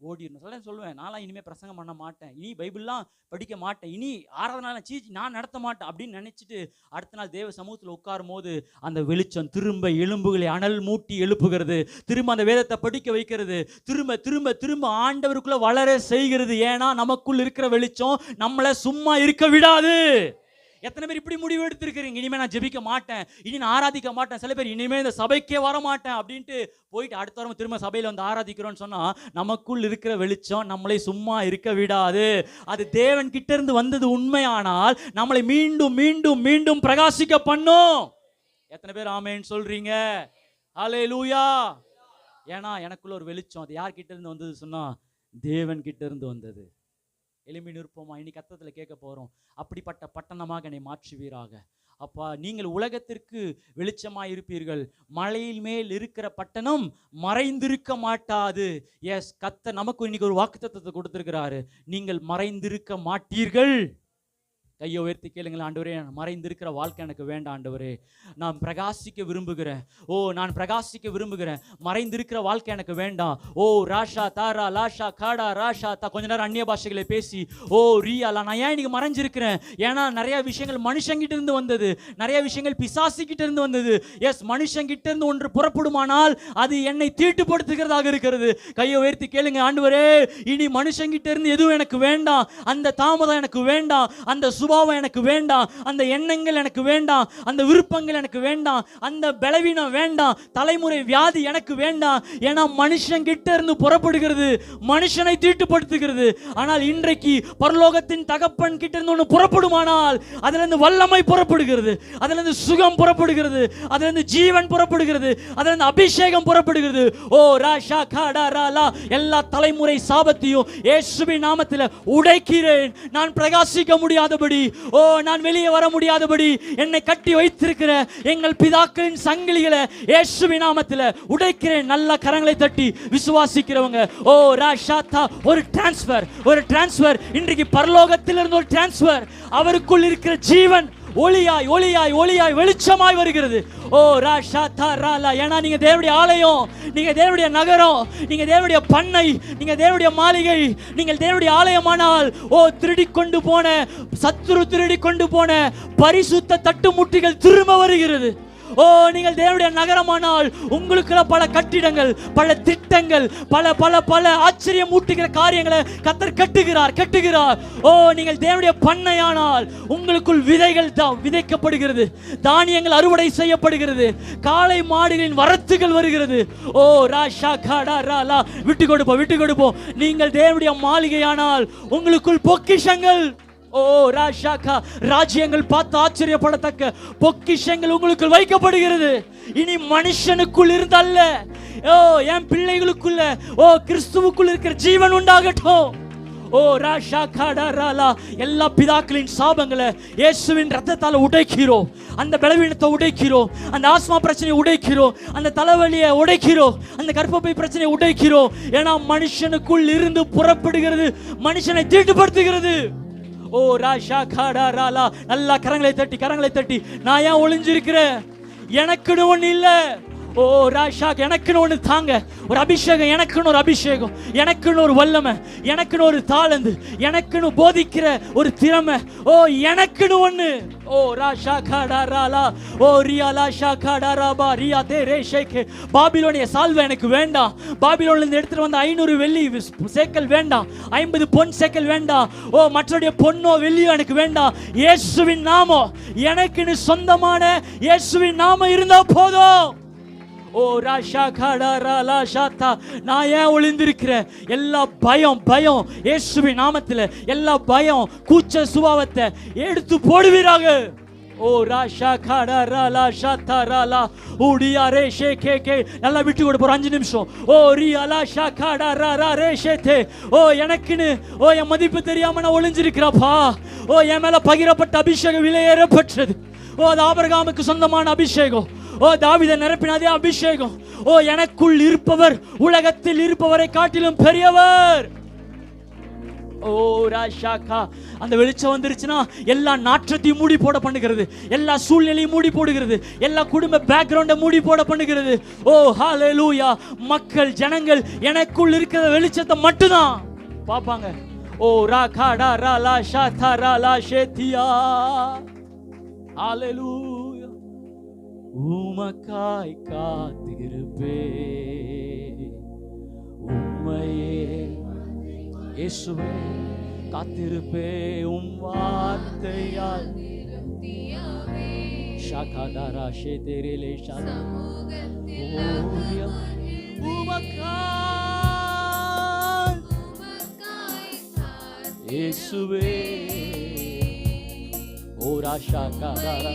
ஓடிடணும் சொல்லுவேன். நான்லாம் இனிமேல் பிரசங்கம் பண்ண மாட்டேன், இனி பைபிள்லாம் படிக்க மாட்டேன், இனி 6வது நாள் நான் நடத்த மாட்டேன் அப்படின்னு நினைச்சிட்டு அடுத்த நாள் தேவ சமூகத்தில் உட்காரும் போது அந்த வெளிச்சம் திரும்ப எலும்புகளை அனல் மூட்டி எழுப்புகிறது, திரும்ப அந்த வேதத்தை படிக்க வைக்கிறது, திரும்ப திரும்ப திரும்ப ஆண்டவருக்குள்ள வளர செய்கிறது. ஏன்னா நமக்குள் இருக்கிற வெளிச்சம் நம்மளை சும்மா இருக்க விடாது. எத்தனை பேர் இப்படி முடிவு எடுத்திருக்கிறீங்க, இனிமே நான் ஜெபிக்க மாட்டேன், இனி நான் ஆராதிக்க மாட்டேன், சில பேர் இனிமே இந்த சபைக்கே வர மாட்டேன் அப்படின்ட்டு போயிட்டு அடுத்த வாரம் திரும்ப சபையில் வந்து ஆராதிக்கிறோம்னு சொன்னா நமக்குள் இருக்கிற வெளிச்சம் நம்மளை சும்மா இருக்க விடாது. அது தேவன் கிட்ட இருந்து வந்தது உண்மையானால் நம்மளை மீண்டும் மீண்டும் மீண்டும் பிரகாசிக்க பண்ணும். எத்தனை பேர் ஆமென் சொல்றீங்க? ஹல்லேலூயா. ஏன்னா எனக்குள்ள ஒரு வெளிச்சம், அது யார் கிட்ட இருந்து வந்தது சொன்னா தேவன் கிட்ட இருந்து வந்தது. எளிமை நிற்போமா? இன்னைக்கு அர்த்தத்துல கேட்க போறோம். அப்படிப்பட்ட பட்டணமாக என்னை மாற்றுவீராக. அப்பா, நீங்கள் உலகத்திற்கு வெளிச்சமாய் இருப்பீர்கள். மலையின் மேல் இருக்கிற பட்டணம் மறைந்திருக்க மாட்டாது. எஸ், கர்த்தர் நமக்கு இன்னைக்கு ஒரு வாக்குத்தத்தத்தை கொடுத்திருக்கிறாரு. நீங்கள் மறைந்திருக்க மாட்டீர்கள். கையை உயர்த்தி கேளுங்கள். ஆண்டவரே, மறைந்திருக்கிற வாழ்க்கை எனக்கு வேண்டாம் ஆண்டவரே. நான் பிரகாசிக்க விரும்புகிறேன். நான் பிரகாசிக்க விரும்புகிறேன். மறைந்திருக்கிற வாழ்க்கை எனக்கு வேண்டாம். ராஷா தாரா லாஷா காடா ராஷா தா. கொஞ்ச நேரம் அந்நிய பாஷைகளை பேசி ரியாலா. நான் ஏன் இன்னைக்கு மறைஞ்சிருக்கிறேன்? ஏன்னா நிறைய விஷயங்கள் மனுஷங்கிட்ட இருந்து வந்தது, நிறைய விஷயங்கள் பிசாசிக்கிட்ட இருந்து வந்தது. எஸ், மனுஷங்கிட்ட இருந்து ஒன்று புறப்படுமானால் அது என்னை தீட்டுப்படுத்துகிறதாக இருக்கிறது. கையை உயர்த்தி கேளுங்க. ஆண்டவரே, இனி மனுஷங்கிட்ட இருந்து எதுவும் எனக்கு வேண்டாம். அந்த தாமதம் எனக்கு வேண்டாம். அந்த சுபாவம் எனக்கு வேண்டாம். அந்த எண்ணங்கள் எனக்கு வேண்டாம். அந்த விருப்பங்கள் எனக்கு வேண்டாம். அந்த பலவீனம் வேண்டாம். தலைமுறை வியாதி எனக்கு வேண்டாம். ஏன்னா மனுஷன் கிட்ட இருந்து புறப்படுகிறது மனுஷனை தீட்டுப்படுத்துகிறது. ஆனால் இன்றைக்கு பரலோகத்தின் தகப்பன் கிட்ட இருந்து ஒன்று புறப்படுமானால் அதுல இருந்து வல்லமை புறப்படுகிறது, அதுல இருந்து சுகம் புறப்படுகிறது, அதுல இருந்து ஜீவன் புறப்படுகிறது, அதுல இருந்து அபிஷேகம் புறப்படுகிறது. ராஷா காடா ராலா. எல்லா தலைமுறை சாபத்தையும் இயேசுவின் நாமத்தில் உடைக்கிறேன். நான் பிரகாசிக்க முடியாதபடி, நான் வெளியே வர முடியாதபடி என்னை கட்டி வைத்திருக்கிற எங்கள் பிதாக்களின் சங்கிலிகளை இயேசுவின் நாமத்தில் உடைக்கிறேன். நல்ல கரங்களை தட்டி விசுவாசிக்கிறவங்க ராஷாத்தா. ஒரு டிரான்ஸ்ஃபர் இன்றைக்கு பரலோகத்திலிருந்து ஒரு டிரான்ஸ்ஃபர். அவருக்குள் இருக்கிற ஜீவன் ஒளியாய் ஒளியாய் ஒளியாய் வெளிச்சமாய் வருகிறது. ராஷாத்தா ராலா. ஏன்னா நீங்க தேவனுடைய ஆலயம், நீங்க தேவனுடைய நகரம், நீங்க தேவனுடைய பண்ணை, நீங்க தேவனுடைய மாளிகை, நீங்கள் தேவனுடைய ஆலயமானால் திருடி கொண்டு போன சத்துரு, திருடி கொண்டு போன பரிசுத்த தட்டுமுட்டிகள் திரும்ப வருகிறது. நீங்கள் தேவனுடைய நகரமானால் உங்களுக்குள்ள பல கட்டிடங்கள், பல திட்டங்கள், பல பல பல ஆச்சரியம் ஊட்டுகிற காரியங்களை கர்த்தர் கட்டுகிறார். நீங்கள் தேவனுடைய பண்ணையானால் உங்களுக்குள் விதைகள் விதைக்கப்படுகிறது, தானியங்கள் அறுவடை செய்யப்படுகிறது, காளை மாடுகளின் வரத்துகள் வருகிறது. ராஷா காடா ராலா. விட்டு கொடுப்போம். நீங்கள் தேவனுடைய மாளிகையானால் உங்களுக்குள் பொக்கிஷங்கள், ராஷாக்கா, ராஜ்யங்கள் பார்த்து ஆச்சரியப்படத்தக்க பொக்கிஷங்கள் உங்களுக்கு வைக்கப்படுகிறது. இனி மனுஷனுக்குள் இருந்தல்ல, என் பிள்ளைகளுக்குள்ள கிறிஸ்துவுக்குள் இருக்கிற ஜீவன் உண்டாகட்டும். ராஷா காடா ராலா. எல்லா பிதாக்களின் சாபங்களை இயேசுவின் ரத்தத்தால் உடைக்கிறோம். அந்த பலவீனத்தை உடைக்கிறோம். அந்த ஆஸ்மா பிரச்சனையை உடைக்கிறோம். அந்த தலைவலியை உடைக்கிறோம். அந்த கர்ப்பப்பை பிரச்சனையை உடைக்கிறோம். ஏன்னா மனுஷனுக்குள் இருந்து புறப்படுகிறது மனுஷனை தீட்டுப்படுத்துகிறது. ராஷா காடா ராலா. நல்லா கரங்களை தட்டி, நான் ஏன் ஒளிஞ்சிருக்கிறேன்? எனக்குன்னு ஒண்ணு இல்ல. ராஷா, எனக்குன்னு ஒண்ணு தாங்க. ஒரு அபிஷேகம், எனக்குன்னு ஒரு அபிஷேகம், எனக்குன்னு ஒரு வல்லமை, எனக்குன்னு ஒரு தாளந்து, எனக்குன்னு போதிக்கிற ஒரு திறமை, எனக்குன்னு ஒண்ணு. ராஷா காடா ராலா. ரியாலா ஷாகாடா ராபா ரியா தேரே ஷேகே. பாபிலோனிய சால்வை எனக்கு வேண்டாம். பாபிலோன்ல இருந்து எடுத்துட்டு வந்த 500 வெள்ளி சேக்கல் வேண்டாம், 50 பொன் சேக்கல் வேண்டாம். மற்றடைய பொன்னோ வெள்ளியோ எனக்கு வேண்டாம். இயேசுவின் நாமம், எனக்குன்னு சொந்தமான இயேசுவின் நாமம் இருந்தா போதும். ராஷா காடா ராலா ஷாத்தா. நான் ஏன் ஒளிந்திருக்கிறேன்? எல்லா பயம் இயேசுவின் நாமத்தில் எல்லா பயம், கூச்ச சுபாவத்தை எடுத்து போடுவீராக. ராஷா காடா ராலா ஷாத்தா ராலா. உடியாரே ஷேகே. நல்லா விட்டு கொடுப்போம் 5 நிமிஷம். ரியாலா ஷாகாடா ராரா ரேஷேதே. எனக்குன்னு என் மதிப்பு தெரியாம நான் ஒளிஞ்சிருக்கிறப்பா. என் மேல பகிரப்பட்ட அபிஷேகம் விலையேறப்பட்டது. அது ஆபிரகாமுக்கு சொந்தமான அபிஷேகம். தாவீதை நிரப்பின அதே அபிஷேகம். எனக்குள் இருப்பவர் உலகத்தில் இருப்பவரை காட்டிலும் பெரியவர். ராஷாக்கா. அந்த வெளிச்சம் வந்துருச்சுன்னா எல்லா நாற்றத்தையும் மூடி போட பண்ணுகிறது, எல்லா சூழ்நிலையும் மூடி போடுகிறது, எல்லா குடும்ப பேக்ரவுண்டை மூடி போட பண்ணுகிறது. ஹalleluya. மக்கள், ஜனங்கள் எனக்குள் இருக்கிற வெளிச்சத்தை மட்டும்தான் பாப்பாங்க. ராகாடா ராலா ஷாதா ராலா ஷேதியா. ஹalleluya. உமக்காய் காத்திருப்பே, உம்மையே இயேசுவே காத்திருப்பே, உம் வார்த்தையால் ஷாகாடாரா ஷேதேரேலே ஷாதா. உமக்காய் இயேசுவே. ஷாகாடாரா.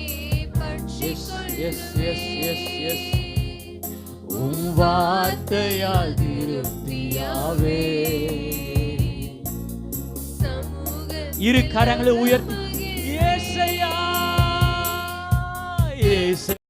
Yes, yes, yes, yes, yes. உம் வார்த்தையால் திருப்தியாவே. இரு கரங்களை உயர்த்தி ஏசையா, ஏசையா.